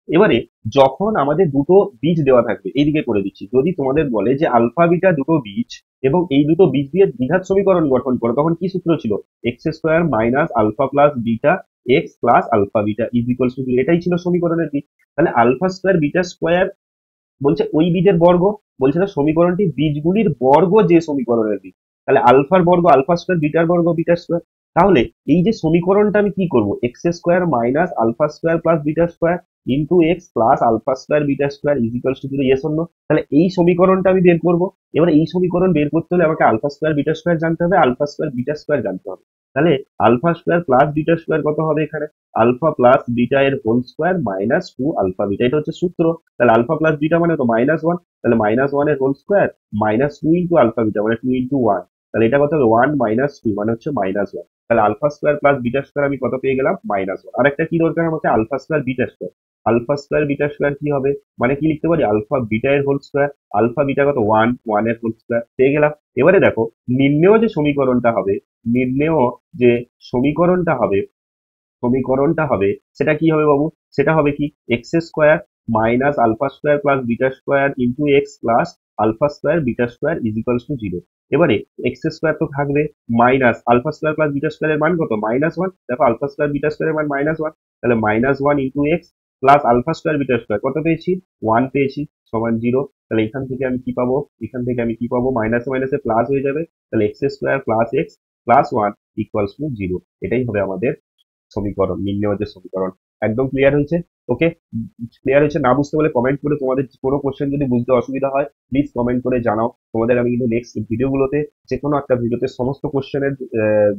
এবারে যখন আমাদের দুটো বীজ দেওয়া থাকবে, এইদিকে করে দিচ্ছি, যদি তোমাদের বলে যে আলফা বিটা দুটো বীজ এবং এই দুটো বীজ দিয়ে দ্বিঘাত সমীকরণ গঠন করো, তখন কি সূত্র ছিল, x² - alpha plus beta x plus alpha beta is equals to 0, এটাই ছিল সমীকরণের বীজ। তাহলে আলফা স্কোয়ার বিটা স্কোয়ার বলছে ওই বীজের বর্গ, বলছে না সমীকরণটি বীজগুলির বর্গ যে সমীকরণের বীজ, তাহলে আলফার বর্গ আলফা স্কোয়ার, বিটার বর্গ বিটা স্কোয়ার। তাহলে এই যে সমীকরণটা আমি কি করব, x² - alpha square plus beta square into x plus alpha square beta square is equals to 0, yes or no? তাহলে এই সমীকরণটা আমি বের করবো। এবার এই সমীকরণ বের করতে হলে আমাকে আলফা স্কোয়ার বিটা স্কোয়ার জানতে হবে, আলফা স্কোয়ার বিটা স্কোয়ার জানতে হবে। তাহলে alpha square plus beta square কত হবে এখানে? আলফা প্লাস বিটা এর whole square minus 2 alpha beta, এটা হচ্ছে সূত্র। তাহলে আলফা প্লাস বিটা মানে তো -1, তাহলে -1 এর whole square minus 2 into alpha beta মানে 2 ইন্টু 1, তাহলে এটা কত হবে 1 - 2 মানে হচ্ছে -1। তাহলে alpha square plus beta square আমি কত পেয়ে গেলাম? -1। আর একটা কি দরকার আমাকে? Alpha square beta square. Alpha square beta square কি হবে? মানে কি লিখতে পারি? আলফা বিটা এর হোল স্কোয়ার, আলফা বিটা কত 1 এর হোল স্কোয়ার পেয়ে গেলাম। এবারে দেখো নির্ণেয় যে সমীকরণটা হবে, নির্ণেয় যে সমীকরণটা হবে, সমীকরণটা হবে সেটা কি হবে বাবু? সেটা হবে কি? X square minus alpha square plus beta square into x plus alpha square beta square is equals to 0। এবারে এক্স স্কোয়ার তো থাকবে, minus alpha square plus beta স্কোয়ারের মান কত? -1। দেখো আলফা স্কোয়ার বিটা স্কোয়ারের মান -1, তাহলে -1 into x plus alpha square beta square কত পেয়েছি? 1 পেয়েছি, সমান 0। তাহলে এখান থেকে আমি কি পাবো? এখান থেকে আমি কি পাবো? মাইনাসে মাইনাসে প্লাস হয়ে যাবে, তাহলে x square plus x plus 1 equals to 0। এটাই হবে আমাদের সমীকরণ, নির্ণেয় যে সমীকরণ। একদম ক্লিয়ার হয়েছে? ওকে, ক্লিয়ার হয়েছে? না বুঝতে পারলে কমেন্ট করে, তোমাদের কোনো কোশ্চেন যদি বুঝতে অসুবিধা হয় প্লিজ কমেন্ট করে জানাও। তোমাদের আমি কিন্তু নেক্সট ভিডিওগুলোতে, যে কোনো একটা ভিডিওতে সমস্ত কোশ্চেনের,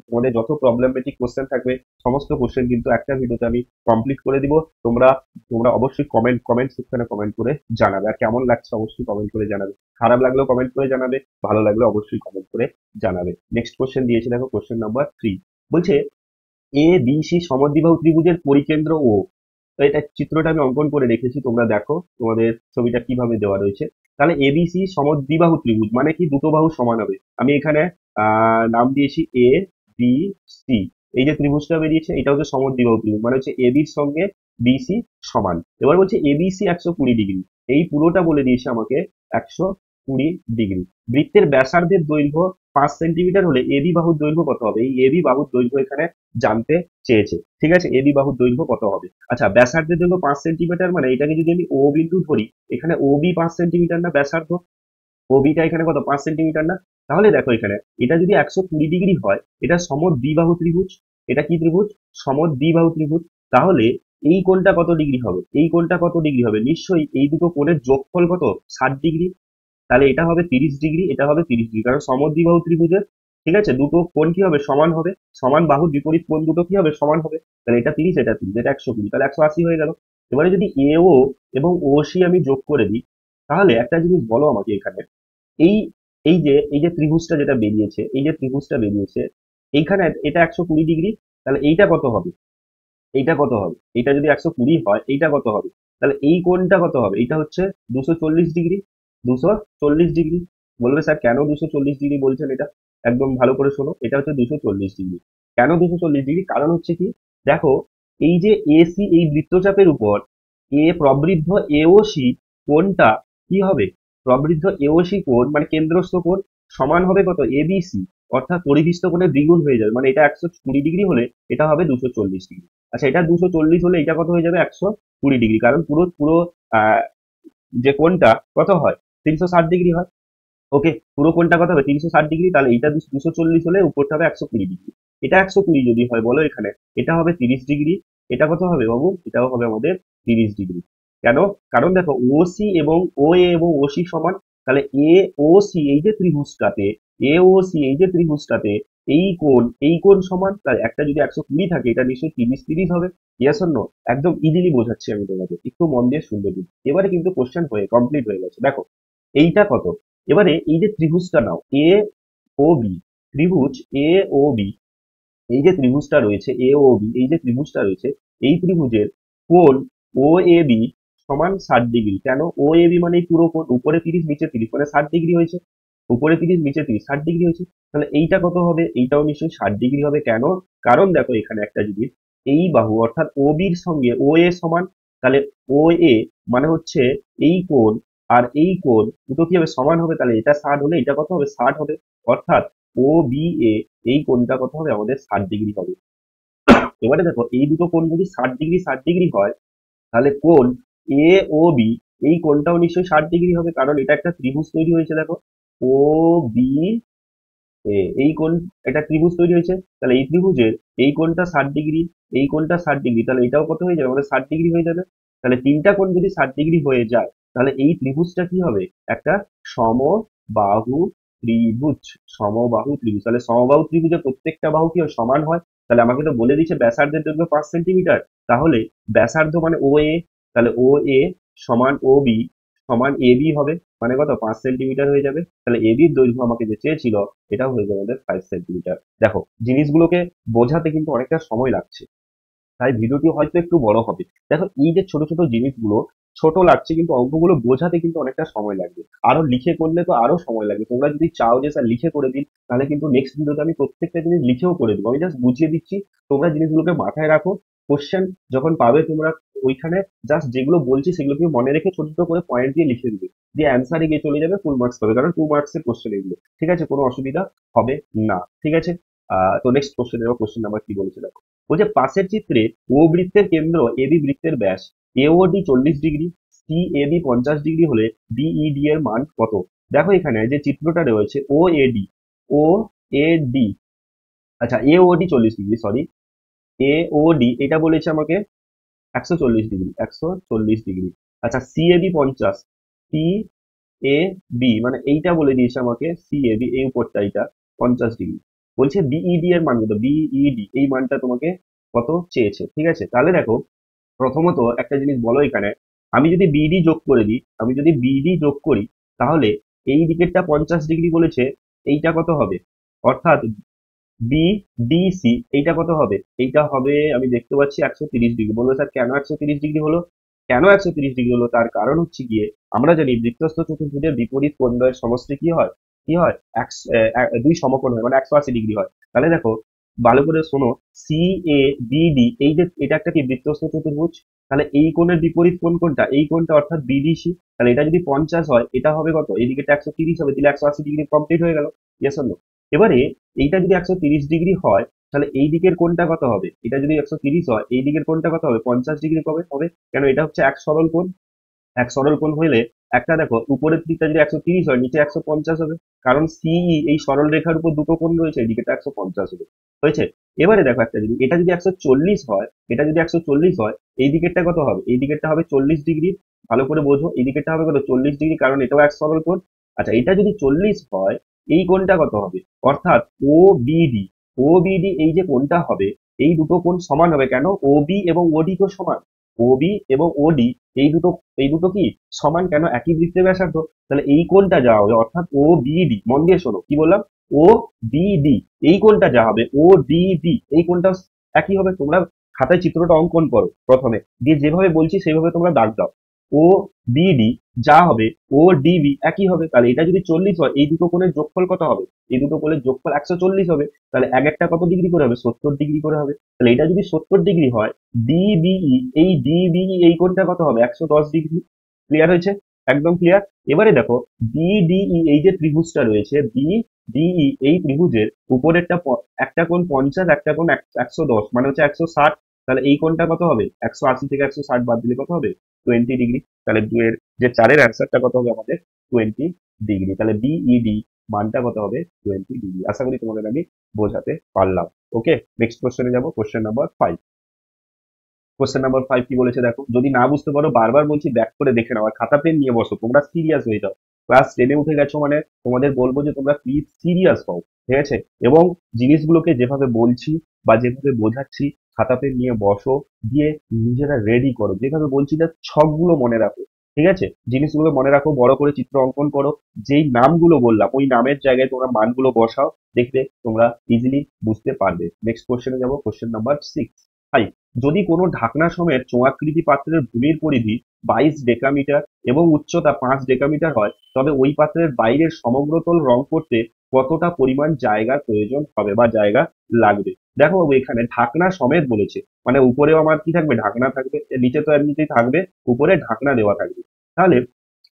তোমাদের যত প্রবলেমেটিক কোশ্চেন থাকবে সমস্ত কোশ্চেন কিন্তু একটা ভিডিওতে আমি কমপ্লিট করে দিব। তোমরা তোমরা অবশ্যই কমেন্ট সেকশনে কমেন্ট করে জানাবে, আর কেমন লাগছে অবশ্যই কমেন্ট করে জানাবে। খারাপ লাগলেও কমেন্ট করে জানাবে, ভালো লাগলে অবশ্যই কমেন্ট করে জানাবে। নেক্সট কোশ্চেন দিয়েছে দেখো, কোশ্চেন নাম্বার 3 বলছে এ বি সি সমদ্বিবাহু ত্রিভুজের পরিকেন্দ্র ও। তো এটা চিত্রটা আমি অঙ্কন করে রেখেছি, তোমরা দেখো তোমাদের ছবিটা কিভাবে দেওয়া রয়েছে। তাহলে এবিসি সমদ্বিবাহু ত্রিভুজ মানে কি? দুটো বাহু সমান হবে। আমি এখানে নাম দিয়েছি এ বি সি। এই যে ত্রিভুজটা বেরিয়েছে এটা হচ্ছে সমদ্বিবাহু ত্রিভুজ, মানে হচ্ছে এবির সঙ্গে বিসি সমান। এবার বলছে এবিসি 120 ডিগ্রি, এই পুরোটা বলে দিয়েছে আমাকে 120 ডিগ্রি। বৃত্তের ব্যাসার্ধের দৈর্ঘ্য 5 সেন্টিমিটার হলে এবি বাহুর দৈর্ঘ্য কত হবে? এই এবি বাহুর দৈর্ঘ্য এখানে জানতে চেয়েছে। ঠিক আছে, এবি বাহুর দৈর্ঘ্য কত হবে? আচ্ছা, ব্যাসার্ধের দৈর্ঘ্য 5 সেন্টিমিটার, মানে এটাকে যদি আমি ও বিন্দু ধরি, এখানে ও বি 5 সেন্টিমিটার না ব্যাসার্ধ? ও বিটা এখানে কত? 5 সেন্টিমিটার না? তাহলে দেখো এখানে এটা যদি 120 ডিগ্রি হয়, এটা সমদ্বিবাহু ত্রিভুজ। এটা কি ত্রিভুজ? সমদ্বিবাহু ত্রিভুজ। তাহলে এই কোণটা কত ডিগ্রি হবে? এই কোণটা কত ডিগ্রি হবে? নিশ্চয়ই এই দুটো কোণের যোগফল কত? 60 ডিগ্রি। তাহলে এটা হবে 30 ডিগ্রি, এটা হবে 30 ডিগ্রি, কারণ সমদ্বিবাহু ত্রিভুজের, ঠিক আছে, দুটো কোণ কি হবে? সমান হবে। সমান বাহুর বিপরীত কোণ দুটো কি হবে? সমান হবে। তাহলে এটা 30, এটা 30, এটা 120, তাহলে 180 হয়ে গেল। এবারে যদি এ ও এবং ও সি আমি যোগ করে দিই, তাহলে একটা জিনিস বলো আমাকে এখানে, এই এই যে ত্রিভুজটা যেটা বেরিয়েছে, এই যে ত্রিভুজটা বেরিয়েছে এইখানে, এটা 120 ডিগ্রি, তাহলে এইটা কত হবে? এইটা কত হবে? এইটা যদি 120 হয়, এইটা কত হবে? তাহলে এই কোণটা কত হবে? এইটা হচ্ছে 240 ডিগ্রি। 240 ডিগ্রি। বলবে স্যার কেন 240 ডিগ্রি বলছেন এটা? একদম ভালো করে শোনো, এটা হচ্ছে 240 ডিগ্রি। কেন 240 ডিগ্রি? কারণ হচ্ছে কি, দেখো এই যে এসি, এই বৃত্তচাপের উপর প্রবৃদ্ধ এওসি কোণটা কি হবে? প্রবৃদ্ধ এওসি কোণ মানে কেন্দ্রস্থ কোণ সমান হবে কত? এবিসি, অর্থাৎ পরিধিস্থ কোণের দ্বিগুণ হয়ে যাবে। মানে এটা 120 ডিগ্রি হলে এটা হবে 240 ডিগ্রি। আচ্ছা, এটা 240 হলে এটা কত হয়ে যাবে? 120 ডিগ্রি, কারণ পুরো পুরো আহ, যে কোণটা কত হয়? 360 ডিগ্রি হয়। ওকে, পুরো কোণটা কত হবে? 360 ডিগ্রি। তাহলে এটা 240 হলে উপরটা হবে 120 ডিগ্রি। এটা 120 যদি হয় বলো এখানে, এটা হবে 30 ডিগ্রি। এটা কত হবে বাবু? এটাও হবে আমাদের 30 ডিগ্রি। কেন? কারণ দেখো ওসি এবং ও এ এবং ওসি সমান। তাহলে এ ও সি এই যে ত্রিভুজটাতে, এ ও সি এই যে ত্রিভুজটাতে এই কোণ সমান। তার একটা যদি 120 থাকে, এটা নিশ্চয়ই 30 30 হবে। Yes or no? একদম ইজিলি বোঝাচ্ছি আমি তোমাকে, একটু মন দিয়ে শুনবে দিন। এবারে কিন্তু কোশ্চেন হয়ে কমপ্লিট হয়ে গেছে। দেখো এইটা কত? এবারে এই যে ত্রিভুজটা নাও এ ও বি, ত্রিভুজ এ ও বি, এই যে ত্রিভুজটা রয়েছে এ ও বি, এই যে ত্রিভুজটা রয়েছে, এই ত্রিভুজের কোণ ও এ বি সমান 60 ডিগ্রি। কেন? ও এ বি মানে এই পুরো কোণ, উপরে 30 নিচে 30 মানে 60 ডিগ্রি হয়েছে। উপরে 30 নিচে 30, 60 ডিগ্রি হয়েছে। তাহলে এইটা কত হবে? এইটাও নিশ্চয়ই 60 ডিগ্রি হবে। কেন? কারণ দেখো এখানে একটা জিনিস, এই বাহু অর্থাৎ ও বির সঙ্গে ও এ সমান। তাহলে ও এ মানে হচ্ছে এই কোণ, আর এই কোণ দুটো কি হবে? সমান হবে। তাহলে এটা 60 হলে এটা কত হবে? 60 হবে। অর্থাৎ ও বি এ, এই কোণটা কত হবে? আমাদের 60 ডিগ্রি হবে। এবারে দেখো এই দুটো কোণ যদি 60 ডিগ্রি 60 ডিগ্রি হয়, তাহলে কোণ এ ও বি, এই কোণটাও নিশ্চয়ই 60 ডিগ্রি হবে, কারণ এটা একটা ত্রিভুজ তৈরি হয়েছে। দেখো ও বি এ, এই কোণ, এটা ত্রিভুজ তৈরি হয়েছে। তাহলে এই ত্রিভুজের এই কোণটা 60 ডিগ্রি, এই কোণটা 60 ডিগ্রি, তাহলে এটাও কত হয়ে যাবে? আমাদের 60 ডিগ্রি হয়ে যাবে। তাহলে তিনটা কোণ যদি 60 ডিগ্রি হয়ে যায় তাহলে এই ত্রিভুজটা কি হবে? একটা সমবাহু ত্রিভুজ। সমবাহু ত্রিভুজ, তাহলে সমবাহু ত্রিভুজের প্রত্যেকটা বাহু কি হয়? সমান হয়। তাহলে আমাকে তো বলে দিচ্ছে ব্যাসার্ধের দৈর্ঘ্য 5 সেন্টিমিটার। তাহলে ব্যাসার্ধ মানে ও এ, তাহলে ও এ সমান ও বি সমান এ বি হবে, মানে কত? 5 সেন্টিমিটার হয়ে যাবে। তাহলে এ বির দৈর্ঘ্য আমাকে যে চেয়েছিল এটাও হয়ে যাবে আমাদের 5 সেন্টিমিটার। দেখো জিনিসগুলোকে বোঝাতে কিন্তু অনেকটা সময় লাগছে, তাই ভিডিওটি হয়তো একটু বড় হবে। দেখো এই যে ছোট ছোট জিনিসগুলো ছোট লাগছে কিন্তু অঙ্কগুলো বোঝাতে কিন্তু অনেকটা সময় লাগবে। আরো লিখে করলে তো আরো সময় লাগবে। তোমরা যদি চাও যে স্যার লিখে করে দিন, তাহলে কিন্তু নেক্সট ভিডিওতে আমি প্রত্যেকটা জিনিস লিখেও করে দেবো। আমি জাস্ট বুঝিয়ে দিচ্ছি, তোমরা জিনিসগুলোকে মাথায় রাখো। কোশ্চেন যখন পাবে তোমরা ওইখানে জাস্ট যেগুলো বলছি সেগুলোকে মনে রেখে ছোট ছোট করে পয়েন্ট দিয়ে লিখে দিবে, দিয়ে অ্যান্সারে গিয়ে চলে যাবে, ফুল মার্কস পাবে, কারণ 2 মার্কসের কোশ্চেন এগুলো। ঠিক আছে, কোনো অসুবিধা হবে না। ঠিক আছে, তো নেক্সট কোশ্চেন, কোশ্চেন নাম্বার কি বলেছে দেখো। বলছে পাশের চিত্রে ও বৃত্তের কেন্দ্র এবি বৃত্তের ব্যাস AOD 40 degree, C AB 50 degree হলে বিইডি এর মান কত? দেখো এখানে যে চিত্রটা রয়েছে ও এডি, ও এডি, আচ্ছা এওডি 40 ডিগ্রি, সরি এওডি এটা বলেছে আমাকে 140 ডিগ্রি, 140 ডিগ্রি। আচ্ছা C AB 50, C A B মানে এইটা বলে দিয়েছে আমাকে, সি এ বি এই উপরটা এইটা 50 ডিগ্রি। বলছে বিইডি এর মান কত? বিইডি এই মানটা তোমাকে কত চেয়েছে। ঠিক আছে, তাহলে দেখো প্রথমত একটা জিনিস বলো এখানে, আমি যদি বিডি যোগ করে দিই, আমি যদি বিডি যোগ করি, তাহলে এই দিকেরটা 50 ডিগ্রি বলেছে, এইটা কত হবে? অর্থাৎ বি ডি সি এইটা কত হবে? এইটা হবে আমি দেখতে পাচ্ছি 130 ডিগ্রি। বলবো স্যার কেন 130 ডিগ্রি হলো? কেন 130 ডিগ্রি হলো তার কারণ হচ্ছে গিয়ে, আমরা জানি বৃত্তস্থ চতুর্ভুজের বিপরীত কোণদ্বয়ের সমষ্টি কি হয়? কি হয়? দুই সমকোণ হয়, মানে 180 ডিগ্রি হয়। তাহলে দেখো ভালো করে শোনো, সি এ বি ডি এই যে এটা একটা কি বৃত্তস্থ চতুর্ভুজ, তাহলে এই কোণের বিপরীত কোণ কোনটা? এই কোণটা, অর্থাৎ বিডিসি। তাহলে এটা যদি 50 হয় এটা হবে কত? এইদিকে 130 হবে, তাহলে 180 ডিগ্রি কমপ্লিট হয়ে গেল। Yes or no? এবারে এইটা যদি 130 ডিগ্রি হয় তাহলে এই দিকের কোণটা কত হবে? এটা যদি 130 হয় এই দিকের কোণটা কত হবে? 50 ডিগ্রি কবে হবে? কেন এটা হচ্ছে এক সরল কোণ। এক সরল কোণ হইলে একটা দেখো উপরের দিকটা যদি 130 হয় নিচে 150 হবে, কারণ সিই এই সরল রেখার উপর দুটো কোণ রয়েছে, এই দিকেটা 150 হবে। হয়েছে? এবারে দেখো একটা জিনিস, এটা যদি 140 হয়, এটা যদি 140 হয় এই দিকেরটা কত হবে? এই দিকেরটা হবে 40 ডিগ্রি। ভালো করে বোঝো, এই দিকেরটা হবে কত? 40 ডিগ্রি, কারণ এটাও এক সরল কোণ। আচ্ছা এটা যদি 40 হয় এই কোণটা কত হবে? অর্থাৎ ও বিডি, ও বিডি এই যে কোণটা হবে, এই দুটো কোণ সমান হবে। কেন? ও বি এবং ওডি তো সমান, ওবি এবং ওডি এই দুটো কি সমান? কেন? একই বৃত্তের ব্যাসার্ধ। তাহলে এই কোণটা যা হবে, অর্থাৎ ও বিডি, মন দিয়ে শোনো কি বললাম, ও বিডি এই কোণটা যা হবে, ও ডিবি এই কোণটা একই হবে। তোমরা খাতায় চিত্রটা অঙ্কন করো প্রথমে, দিয়ে যেভাবে বলছি সেইভাবে তোমরা দাগ দাও। ও বিডি যা হবে ও ডিবি একই হবে। তাহলে এটা যদি 40 হয় এই দুটো কোণের যোগফল কত হবে? এই দুটো কোণের যোগফল 140 হবে। তাহলে এক একটা কত ডিগ্রি করে হবে? 70 ডিগ্রি করে হবে। তাহলে এটা যদি 70 ডিগ্রি হয়, ডিবিই এই ডিবিই এই কোণটা কত হবে? 110 ডিগ্রি। ক্লিয়ার হয়েছে? একদম ক্লিয়ার। এবারে দেখো বিডিই এই যে ত্রিভুজটা রয়েছে, বিডিই এই ত্রিভুজের উপরেরটা একটা কোণ 50, একটা কোণ 110, মানে হচ্ছে 160। তাহলে এই কোণটা কত হবে? 180 থেকে 160 বাদ দিলে কত হবে? 20 ডিগ্রি। তাহলে দুয়ের যে চারের অ্যান্সারটা কত হবে আমাদের? 20 ডিগ্রি। তাহলে বিইডি মানটা কত হবে? 20 ডিগ্রি। আশা করি তোমাদের আমি বোঝাতে পারলাম। ওকে, নেক্সট কোশ্চেনে যাবো, কোশ্চেন নাম্বার 5। কোশ্চেন নাম্বার 5 কি বলেছে দেখো, যদি না বুঝতে পারো বারবার বলছি ব্যাক করে দেখে নাও, আর খাতা পেন নিয়ে বসো, তোমরা সিরিয়াস হয়ে যাও। ক্লাস 10-এ উঠে গেছো মানে তোমাদের বলবো যে তোমরা প্লিজ সিরিয়াস হও। ঠিক আছে, এবং জিনিসগুলোকে যেভাবে বলছি বা যেভাবে বোঝাচ্ছি খাতা পেন নিয়ে বসো, দিয়ে নিজেরা রেডি করো। যেভাবে বলছি না ছকগুলো মনে রাখো। ঠিক আছে, জিনিসগুলো মনে রাখো, বড় করে চিত্র অঙ্কন করো। যেই নামগুলো বললাম ওই নামের জায়গায় তোমরা মানগুলো বসাও, দেখবে তোমরা ইজিলি বুঝতে পারবে। নেক্সট কোশ্চেনে যাবো, কোশ্চেন নাম্বার 6। যদি কোনো ঢাকনা সমেত চোঙাকৃতি পাত্রের ভূমির পরিধি 22 ডেকামিটার এবং উচ্চতা 5 ডেকামিটার হয়, তবে ওই পাত্রের বাইরের সমগ্রতল রং করতে কতটা পরিমাণ জায়গার প্রয়োজন হবে বা জায়গা লাগবে? দেখো বাবু এখানে ঢাকনা সমেত বলেছে, মানে উপরেও আমার কি থাকবে? ঢাকনা থাকবে, নিচে তো এমনিতেই থাকবে, উপরে ঢাকনা দেওয়া থাকবে। তাহলে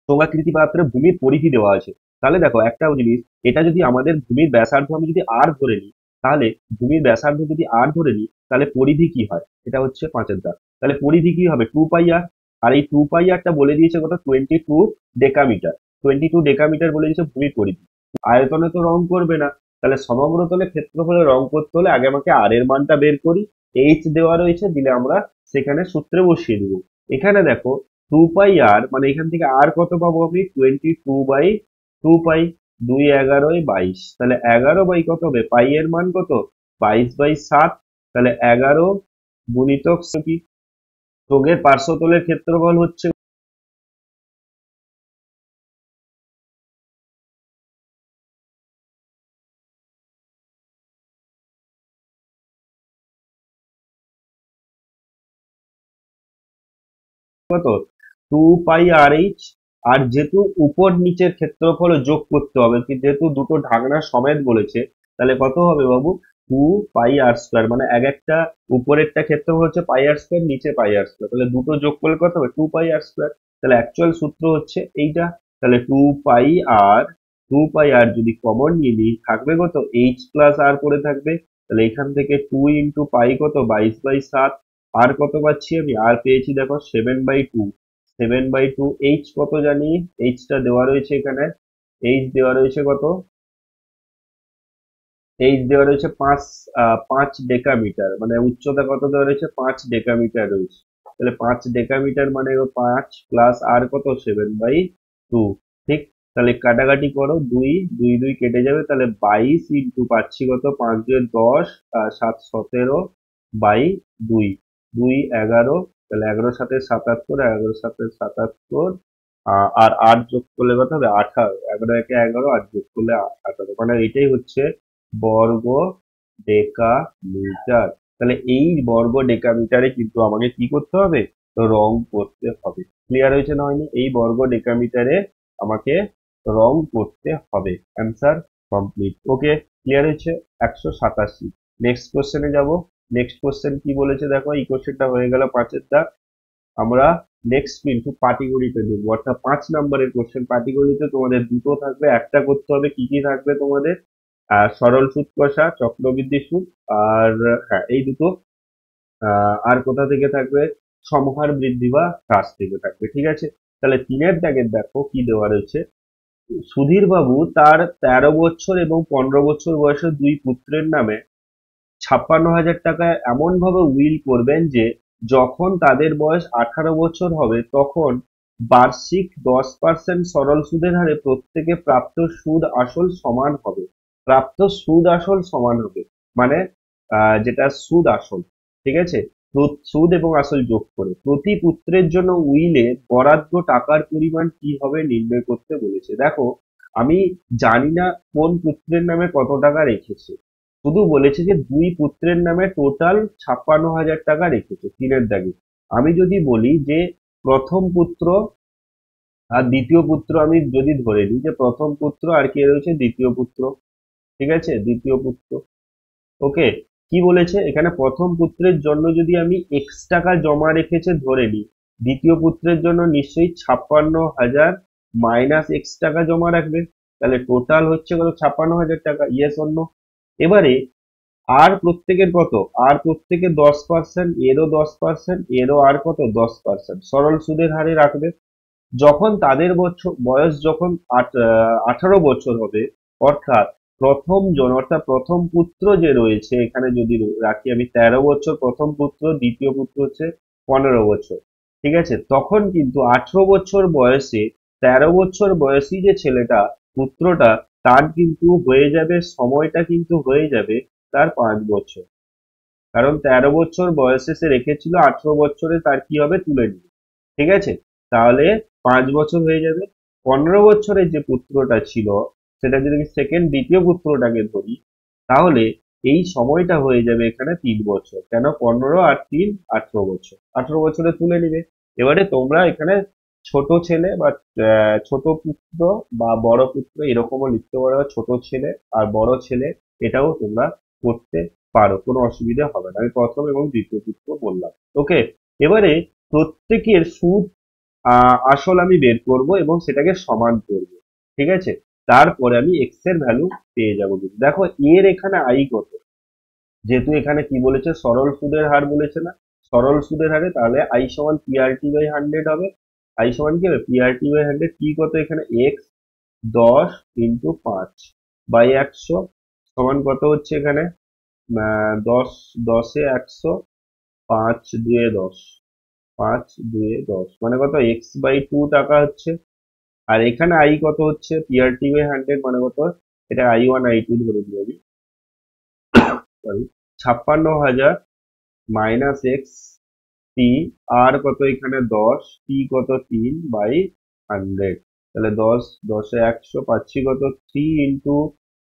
চোঙাকৃতি পাত্রে ভূমির পরিধি দেওয়া আছে। তাহলে দেখো একটা জিনিস, এটা যদি আমাদের ভূমির ব্যাসার্ধ আমি যদি আর ধরে নিই, তাহলে ভূমির ব্যাসার্ধ যদি আর ধরে নিই তাহলে পরিধি কি হয়? এটা হচ্ছে 5-এর দাগ। তাহলে পরিধি কি হবে? 2 পাই আর। আর এই 2 পাই আরটা বলে দিয়েছে কত? 22 ডেকামিটার। 22 ডেকামিটার বলে দিয়েছে ভূমির পরিধি। আয়তনে তো রং করবে না, তাহলে সমগ্রতলে ক্ষেত্রফলে রং করতে হলে আগে আমাকে আর এর মানটা বের করি। এইচ দেওয়া রয়েছে, দিলে আমরা সেখানে সূত্রে বসিয়ে দিব। এখানে দেখো 2 পাই আর, মানে এখান থেকে আর কত পাবো আমি, 22/2 পাই, 2 11 22, তাহলে 11 বাই কত হবে, পাই এর মান কত, 22/7, তাহলে 11 গুণিতক কি, চোঙের পার্শ্বতলের ক্ষেত্রফল হচ্ছে কত, 2 পাই আর এইচ। আর যেহেতু উপর নিচের ক্ষেত্রফল যোগ করতে হবে, যেহেতু দুটো ঢাকনা সমেত বলেছে, তাহলে কত হবে বাবু, 2 পাই আর স্কোয়ার, মানে এক একটা উপরেরটা ক্ষেত্রফল হচ্ছে পাই আর স্কোয়ার, নিচে পাই আর স্কোয়ার, তাহলে দুটো যোগ করলে কত হবে, 2 পাই আর স্কোয়ার। তাহলে অ্যাকচুয়াল সূত্র হচ্ছে এইটা। তাহলে টু পাই আর যদি কমন নিয়ে নিই, থাকবে কত, এইচ প্লাস আর পড়ে থাকবে। তাহলে এখান থেকে 2 × পাই কত, 22/7, আর কত পাচ্ছি আমি, আর পেয়েছি দেখো 7/2, 7/2, এইচ কত জানি, এইচটা দেওয়া রয়েছে এখানে, এইচ দেওয়া রয়েছে কত, এইচ দেওয়া রয়েছে 5 ডেকামিটার, মানে উচ্চতা কত দেওয়া রয়েছে, 5 ডেকামিটার রয়েছে। তাহলে 5 ডেকামিটার মানে 5 প্লাস আর কত, 7/2, ঠিক। তাহলে কাটাকাটি করো, দুই দুই দুই কেটে যাবে, তাহলে 22 পাচ্ছি কত, 5 × 10, 7 × 17/2, 2 11, তাহলে 11 × 7 = 77, 11 × 7 = 77, আর 8 যোগ করলে কত হবে, 18, 11 × 1 = 11, 8 যোগ করলে 18, মানে এটাই হচ্ছে বর্গ ডেকামিটার। তাহলে এই বর্গ ডেকামিটারে কিন্তু আমাকে কি করতে হবে, রং করতে হবে। ক্লিয়ার হয়েছে না হয়নি, এই বর্গ ডেকামিটারে আমাকে রং করতে হবে। Answer complete. ওকে, ক্লিয়ার হয়েছে। 187। নেক্সট কোশ্চেনে যাব। নেক্সট কোশ্চেন কি বলেছে দেখো, এই কোশ্চেনটা হয়ে গেল 5-এর দাগ। আমরা নেক্সট কিন্তু পাটিগণিতে দেখবো, অর্থাৎ 5 নম্বরের কোশ্চেন। পাটিগণিতে তোমাদের দুটো থাকবে, একটা করতে হবে, কি কি থাকবে তোমাদের, সরল সুদ কষা, চক্রবৃদ্ধি সুদ, আর হ্যাঁ এই দুটো। আর কোথা থেকে থাকবে, সমহার বৃদ্ধি বা হ্রাস থেকে থাকবে, ঠিক আছে। তাহলে 3-এর দাগের দেখো কি দেওয়া রয়েছে, সুধীর বাবু তার 13 বছর এবং 15 বছর বয়সের দুই পুত্রের নামে 56,000 টাকা এমন ভাবে উইল করবেন যে যখন তাদের বয়স 18 বছর হবে তখন বার্ষিক 10% সরল সুদের হারে প্রত্যেকে প্রাপ্ত সুদ আসল সমান হবে। প্রাপ্ত সুদ আসল সমান হবে, মানে যেটা সুদ আসল, ঠিক আছে, সুদ এবং আসল যোগ করে প্রতি পুত্রের জন্য উইলে বরাদ্দ টাকার পরিমাণ কি হবে নির্ণয় করতে বলেছে। দেখো, আমি জানি না কোন পুত্রের নামে কত টাকা রেখেছে, শুধু বলেছে যে দুই পুত্রের নামে টোটাল 56,000 টাকা রেখেছে 3-এর দাগে। আমি যদি বলি যে প্রথম পুত্র আর দ্বিতীয় পুত্র, আমি যদি ধরে নিই যে প্রথম পুত্র আর কে রয়েছে, দ্বিতীয় পুত্র, ঠিক আছে, দ্বিতীয় পুত্র। ওকে, কি বলেছে এখানে, প্রথম পুত্রের জন্য যদি আমি X টাকা জমা রেখেছে ধরে নিই, দ্বিতীয় পুত্রের জন্য নিশ্চয়ই 56,000 মাইনাস X টাকা জমা রাখবে, তাহলে টোটাল হচ্ছে কত, 56,000 টাকা, ইয়েস অন্য। এবারে আর প্রত্যেকের কত, আর প্রত্যেকে 10%, এরও 10%, এরও আর কত, 10% সরল সুদের হারে রাখবে। যখন তাদের বয়স যখন 18 বছর হবে, অর্থাৎ প্রথম জন, অর্থাৎ প্রথম পুত্র যে রয়েছে এখানে যদি রাখি আমি 13 বছর প্রথম পুত্র, দ্বিতীয় পুত্র হচ্ছে 15 বছর, ঠিক আছে, তখন কিন্তু 18 বছর বয়সে 13 বছর বয়সী যে ছেলেটা, পুত্রটা, তার কিন্তু হয়ে যাবে, সময়টা কিন্তু হয়ে যাবে তার 5 বছর, কারণ 13 বছর বয়সে সে রেখেছিল, 18 বছরে তার কি হবে, তুলে নিবে, ঠিক আছে। তাহলে 5 বছর হয়ে যাবে। 15 বছরের যে পুত্রটা ছিল, সেটা যদি সেকেন্ড দ্বিতীয় পুত্রটাকে ধরি, তাহলে এই সময়টা হয়ে যাবে এখানে 3 বছর, কেন, 15 আর 3 18 বছর, 18 বছরে তুলে নিবে। এবারে তোমরা এখানে ছোট ছেলে বা ছোট পুত্র বা বড় পুত্র এরকমও লিখতে পারো, ছোট ছেলে আর বড় ছেলে, এটাও তোমরা করতে পারো, কোনো অসুবিধা হবে না। আমি প্রথম এবং দ্বিতীয় পুত্র বললাম। ওকে, এবারে প্রত্যেকের সুদ আসল আমি বের করব এবং সেটাকে সমান করব, ঠিক আছে। তারপরে আমি এক্স এর ভ্যালু পেয়ে যাবো। কিন্তু দেখো এর এখানে আই কত, যেহেতু এখানে কি বলেছে, সরল সুদের হার বলেছে না, সরল সুদের হারে, তাহলে আই সমান PRT/100 হবে। আই সমান কি হবে, PRT/100, কি কত এখানে, এক্স 10 × 5/100 সমান কত হচ্ছে এখানে, 10, 10-এ 100, 5-2-এ 10, 5 2 10 মানে কত x/2 টাকা হচ্ছে। আর এখানে আই কত হচ্ছে, PRT/100 মানে কত, এটা I1 I2 ধরে দিই আমি, সরি, 56,000 মাইনাস এক্স টি, আর কত এখানে 10, টি কত 3/100, তাহলে 10, 10 এ 100, পাচ্ছি কত 3 ইন্টু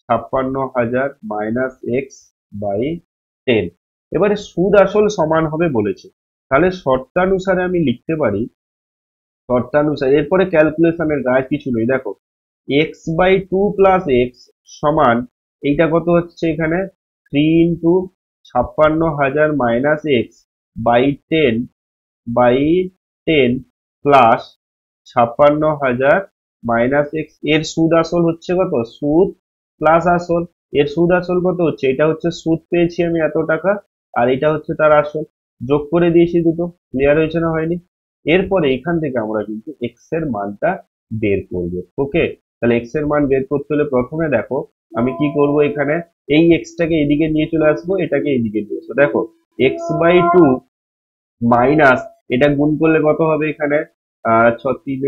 56,000 মাইনাস এক্স বাই 10। এবারে সুদ আসল সমান হবে বলেছে, তাহলে শর্তানুসারে আমি লিখতে পারি, শর্তানুসারে এরপরে ক্যালকুলেশনের গায়ে কিছু নেই, দেখো x/2 প্লাস এক্স সমান, এইটা কত হচ্ছে এখানে 3 into 56,000 minus x by 10 plus 56,000 minus x, এর সুদ আসল হচ্ছে কত, সুদ প্লাস আসল, এর সুদ আসল কত হচ্ছে, এটা হচ্ছে সুদ পেয়েছি আমি এত টাকা, আর এটা হচ্ছে তার আসল, যোগ করে দিয়েছি দুটো। ক্লিয়ার হয়েছে না হয়নি? এরপরে এখান থেকে আমরা কিন্তু এক্স এর মানটা বের করব। ওকে, তাহলে এক্স এর মান বের করতে হলে প্রথমে দেখো আমি কি করব, এখানে এই এক্সটাকে এদিকে নিয়ে চলে আসবো, এটাকে এদিকে নিয়ে আসবো। দেখো x/2 মাইনাস, এটা গুণ করলে কত হবে এখানে, 6 3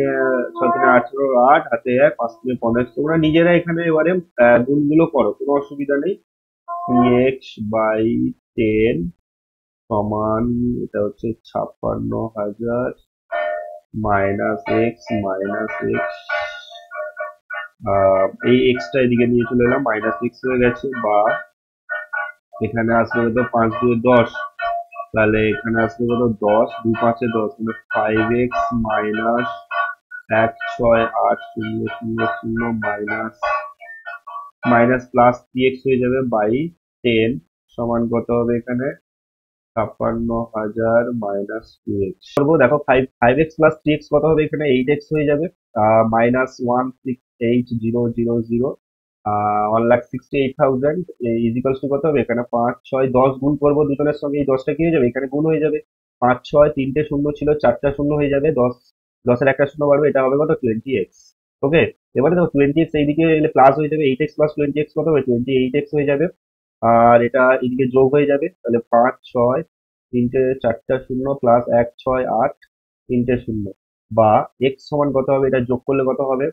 18, 8 হাতে 1, 5 3 15, তোমরা নিজেরা এখানে এবারে গুণগুলো করো, কোনো অসুবিধা নেই। x/10 সমান, এটা হচ্ছে 56,000 মাইনাস এক্স, এই এক্সটা এদিকে নিয়ে চলে এলাম, মাইনাস এক্স হয়ে গেছে, বা এখানে আসবে কত 5 2 10, তাহলে এখানে আসবে কত 10, 2 5 এ 10, মানে 5x minus 1 6 8 0 0 0 minus minus plus 3x হয়ে যাবে বাই 10, সমান কত হবে এখানে 56,000 মাইনাস 2x করবো। দেখো 5x প্লাস 3x কত হবে এখানে 8x হয়ে যাবে, মাইনাস 168,000 1,68,000 ইজিক্যালস টু কত হবে এখানে 5 6 10 গুণ করবো দুজনের সঙ্গে, এই 10টা কি হয়ে যাবে এখানে গুণ হয়ে যাবে, 5 6 3টে শূন্য ছিল 4টা শূন্য হয়ে যাবে, 10 10 এর একটা শূন্য বাড়বে, এটা হবে কত 20x। ওকে, এবারে দেখো 20x এইদিকে এলে প্লাস হয়ে যাবে, 8x প্লাস 20x কত হবে 28x হয়ে যাবে, আর এটা এদিকে যোগ হয়ে যাবে, তাহলে 5 6 3টে 4টা শূন্য প্লাস 1 6 8 3টে শূন্য, বা এক্স সমান কত হবে, এটা যোগ করলে কত হবে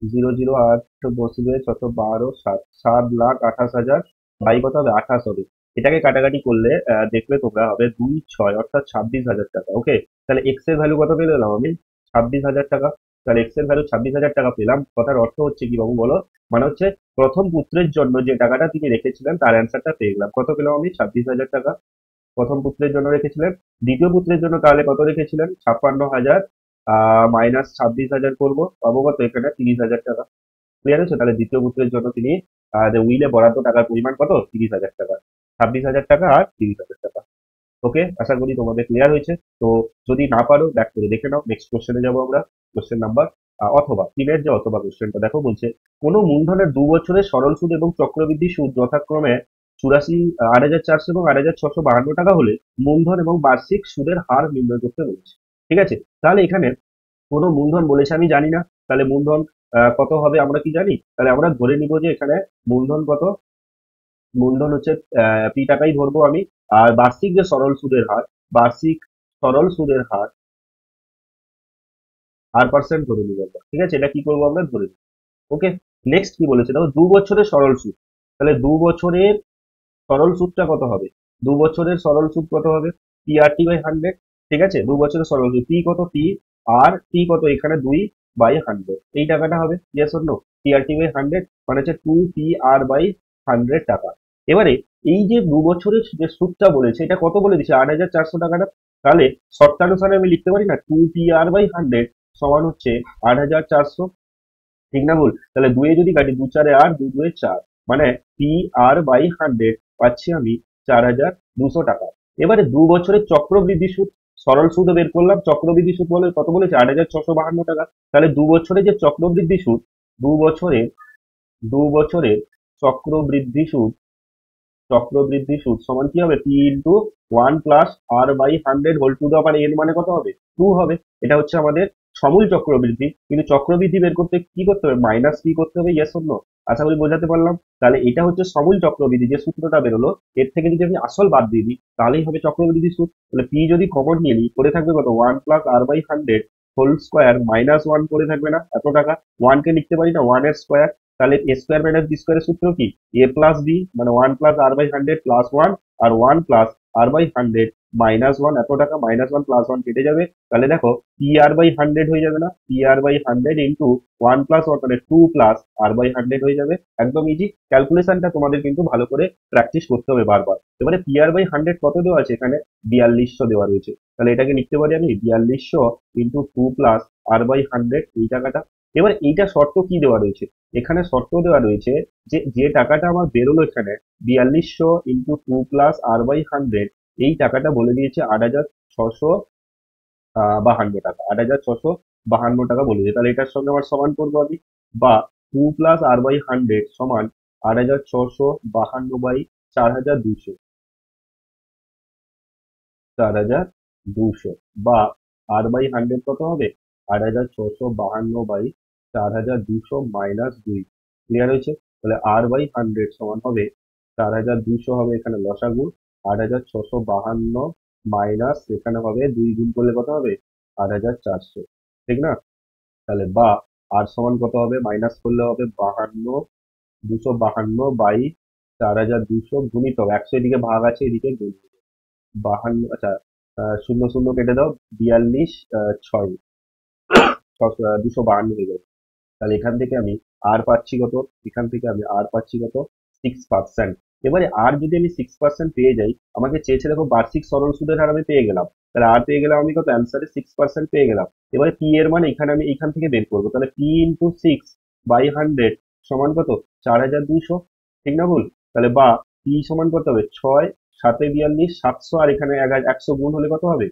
0 0 8 বসবে, 6 12 7 7,28,000 বাই কত হবে 28 হবে, এটাকে কাটাকাটি করলে দেখলে তোমরা হবে 2 6 অর্থাৎ 26,000 টাকা। ওকে, তাহলে এক্স এর ভ্যালু কত পেয়ে গেলাম আমি 26,000 টাকা, তাহলে এক্স এর ভ্যালু 26,000 টাকা পেলাম। কথার অর্থ হচ্ছে কি বাবু বলো, মানে হচ্ছে প্রথম পুত্রের জন্য যে টাকাটা তিনি রেখেছিলেন তার অ্যান্সারটা পেয়ে গেলাম, কত পেলাম আমি 26,000 টাকা প্রথম পুত্রের জন্য রেখেছিলেন। দ্বিতীয় পুত্রের জন্য তাহলে কত রেখেছিলেন 56,000 মাইনাস 26,000 করবো, পাবো কত এখানে 30,000 টাকা। ক্লিয়ার হচ্ছে, তাহলে দ্বিতীয় পুত্রের জন্য তিনি উইলে বরাদ্দ টাকার পরিমাণ কত 30,000 টাকা, 26,000 টাকা আর 30,000 টাকা। ওকে, আশা করি তোমাদের ক্লিয়ার হয়েছে। তো যদি না পারো ব্যাক করে দেখে নাও, নেক্সট কোশ্চেনে যাবো আমরা, কোশ্চেন নাম্বার অথবা তিনের যে অথবা কোশ্চেনটা দেখো বলছে, কোনো মূলধনের 2 বছরের সরল সুদ এবং চক্রবৃদ্ধি সুদ যথাক্রমে 84 8,400 এবং 8,652 টাকা হলে মূলধন এবং বার্ষিক সুদের হার নির্ণয় করতে বলেছে। ঠিক আছে, তাহলে এখানে কোনো মূলধন বলেছে আমি জানি না, তাহলে মূলধন কত হবে আমরা কি জানি, তাহলে আমরা ধরে নিব যে এখানে মূলধন কত, মূলধন হচ্ছে পি টাকাই ধরবো আমি, আর বার্ষিক যে সরল সুদের হার, বার্ষিক সরল সুদের হার আর পার্সেন্ট ধরে নিব আমরা। ঠিক আছে, এটা কি করবো আমরা ধরে নিব। ওকে, নেক্সট কি বলেছে দেখো 2 বছরের সরল সুদ, তাহলে 2 বছরের সরল সুদটা কত হবে, 2 বছরের সরল সুদ কত হবে PRT/100। ঠিক আছে, 2 বছরের সরল সুদ পি কত, পি আর টি কত এখানে 2/100, এই টাকাটা হবে, ইয়েস অর নো, PRT/100 মানে হচ্ছে 2PR/100 টাকা। এবারে এই যে 2 বছরের যে সুদটা বলেছে এটা কত বলে দিচ্ছে 8,400 টাকাটা, তাহলে শর্তানুসারে আমি লিখতে পারি না 2PR/100 সমান হচ্ছে 8,400, ঠিক না ভুল, তাহলে দুয়ে যদি কাটি 2 4 8 2 2 4, মানে PR/100 পাচ্ছি আমি 4,200 টাকা। এবারে 2 বছরের চক্রবৃদ্ধি সুদ, সরল সুদ বের করলাম, চক্রবৃদ্ধি সুদ বলে কত বলেছে 8,652 টাকা, তাহলে 2 বছরে যে চক্রবৃদ্ধি সুদ, 2 বছরে 2 বছরের চক্রবৃদ্ধি সুদ, চক্রবৃদ্ধি সুদ সমান কি হবে P into 1 plus R/100 whole to the power n, মানে কত হবে 2 হবে, এটা হচ্ছে আমাদের সমূল চক্রবৃদ্ধি, কিন্তু চক্রবৃদ্ধি বের করতে কি করতে হবে, মাইনাস পি করতে হবে, ইয়েস অর নো? আশা করি বোঝাতে পারলাম। তাহলে এটা হচ্ছে সমূল চক্রবৃদ্ধি, যে সূত্রটা বেরোলো এর থেকে যদি আমি আসল বাদ দিয়ে দিই তাহলেই হবে চক্রবৃদ্ধি সুদ। তাহলে পি যদি কমন নিয়ে নিই পড়ে থাকবে কত, 1 + r/100 হোল স্কোয়ার -1 পড়ে থাকবে না এত টাকা। 1 কে লিখতে পারি না 1 এর স্কোয়ার, তাহলে এ স্কোয়ার মাইনাস বি স্কোয়ারের সূত্র কি, এ প্লাস বি, মানে 1 + r/100 +1 আর 1 + r/100 -1, এত টাকা, -1 +1 কেটে যাবে। তাহলে দেখো PR/100 হয়ে যাবে না, PR/100 ইন্টু 1 + 1 মানে 2 + r/100 হয়ে যাবে। একদম ইজি, ক্যালকুলেশনটা তোমাদের কিন্তু ভালো করে প্র্যাকটিস করতে হবে বারবার। এবারে PR/100 কত দেওয়া আছে এখানে, 4200 দেওয়া রয়েছে। তাহলে এটাকে লিখতে পারি আমি 4200 ইন্টু 2 + r/100 এই টাকাটা। এবার এইটা শর্ত কি দেওয়া রয়েছে, এখানে শর্ত দেওয়া রয়েছে যে যে টাকাটা আমার বেরোলো এখানে 4200 ইন্টু 2 + r/100, এই টাকাটা বলে দিয়েছে 8652 টাকা, 8652 টাকা বলেছে। তাহলে এটার সঙ্গে আমার সমান করবো আমি, বা 2 + r/100 সমান 8652/4200, 4200, বা r/100 কত হবে, 8652/4200 -2। ক্লিয়ার হয়েছে? তাহলে r/100 সমান হবে 4200, হবে এখানে লসাগু, 8652 মাইনাস এখানে হবে 2 গুণ করলে কত হবে, 8400, ঠিক না? তাহলে বা আর সমান কত হবে, মাইনাস করলে হবে 252 গুণিতক 100, এদিকে ভাগ আছে এদিকে গুণ, 52, আচ্ছা, শূন্য শূন্য কেটে দাও, 42, 6, 252 হয়ে যাবে। তাহলে এখান থেকে আমি আর পাচ্ছি কত, এখান থেকে আমি আর পাচ্ছি কত, 6%। এবারে আর যদি আমি 6% পেয়ে যাই, আমাকে চেয়েছে দেখো বার্ষিক সরল সুদের হার আমি পেয়ে গেলাম, তাহলে আর পেয়ে গেলাম আমি কত, অ্যান্সারে 6% পেয়ে গেলাম। এবারে পি এর মান এখানে আমি এখান থেকে বের করবো, তাহলে পি ইন্টু 6/100 সমান কত, 4200, ঠিক না ভুল? তাহলে বা পি সমান কত হবে, 6 7 42 700, আর এখানে 100 গুণ হলে কত হবে,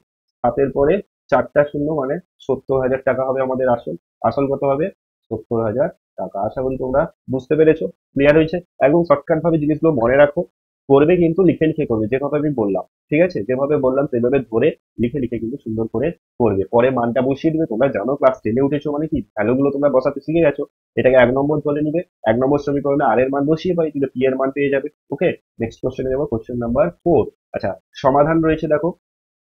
7-এর পরে 4টা শূন্য মানে 70,000 টাকা হবে আমাদের আসল। আসল কত হবে, 70,000 টাকা। আশা করি তোমরা বুঝতে পেরেছো, ক্লিয়ার হয়েছে? একদম শর্টকাট ভাবে জিনিসগুলো মনে রাখো, করবে কিন্তু লিখে লিখে করবে, যে কথা আমি বললাম, ঠিক আছে? যেভাবে বললাম সেভাবে ধরে লিখে লিখে কিন্তু সুন্দর করে করবে, পরে মানটা বসিয়ে দিবে। তোমরা জানো ক্লাস 10-এ উঠেছো মানে কি, ভ্যালুগুলো তোমরা বসাতে শিখে গেছো। এটাকে 1 নম্বর ধরে নিবে, 1 নম্বর সমীকরণে আর এর মান বসিয়ে পাই, তুমি পি এর মান পেয়ে যাবে। ওকে, নেক্সট কোশ্চেনে যাবো, কোশ্চেন নাম্বার 4। আচ্ছা, সমাধান রয়েছে দেখো,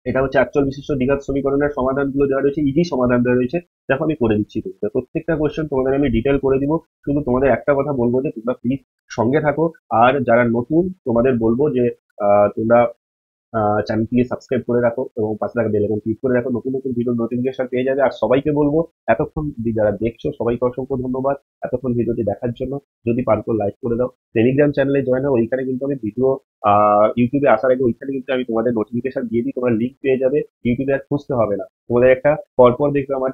এটা হচ্ছে একচল বিশিষ্ট দ্বিঘাত সমীকরণের সমাধানগুলো দেওয়া রয়েছে, ইজি সমাধান দেওয়া রয়েছে। দেখো আমি করে দিচ্ছি তোমাদের প্রত্যেকটা কোশ্চেন, তোমাদের আমি ডিটেল করে দিব। শুধু তোমাদের একটা কথা বলবো যে তোমরা প্লিজ সঙ্গে থাকো। আর যারা নতুন তোমাদের বলবো যে তোমরা চ্যানেলটিকে সাবস্ক্রাইব করে রাখো এবং পাশে থাকা বেল আইকন ক্লিক করে রাখো, নতুন নতুন ভিডিও নোটিফিকেশন পেয়ে যাবে। আর সবাইকে বলবো, এতক্ষণ যারা দেখছো সবাইকে অসংখ্য ধন্যবাদ এতক্ষণ ভিডিওটি দেখার জন্য। যদি পারো লাইক করে দাও, টেলিগ্রাম চ্যানেলে জয়েন হও, ওইখানে কিন্তু আমি ভিডিও ইউটিউবে আসার আগে ওইখানে কিন্তু আমি তোমাদের নোটিফিকেশন দিয়ে দিই, তোমরা লিঙ্ক পেয়ে যাবে, ইউটিউবে আর খুঁজতে হবে না। তোমাদের একটা পরপর দেখবে আমার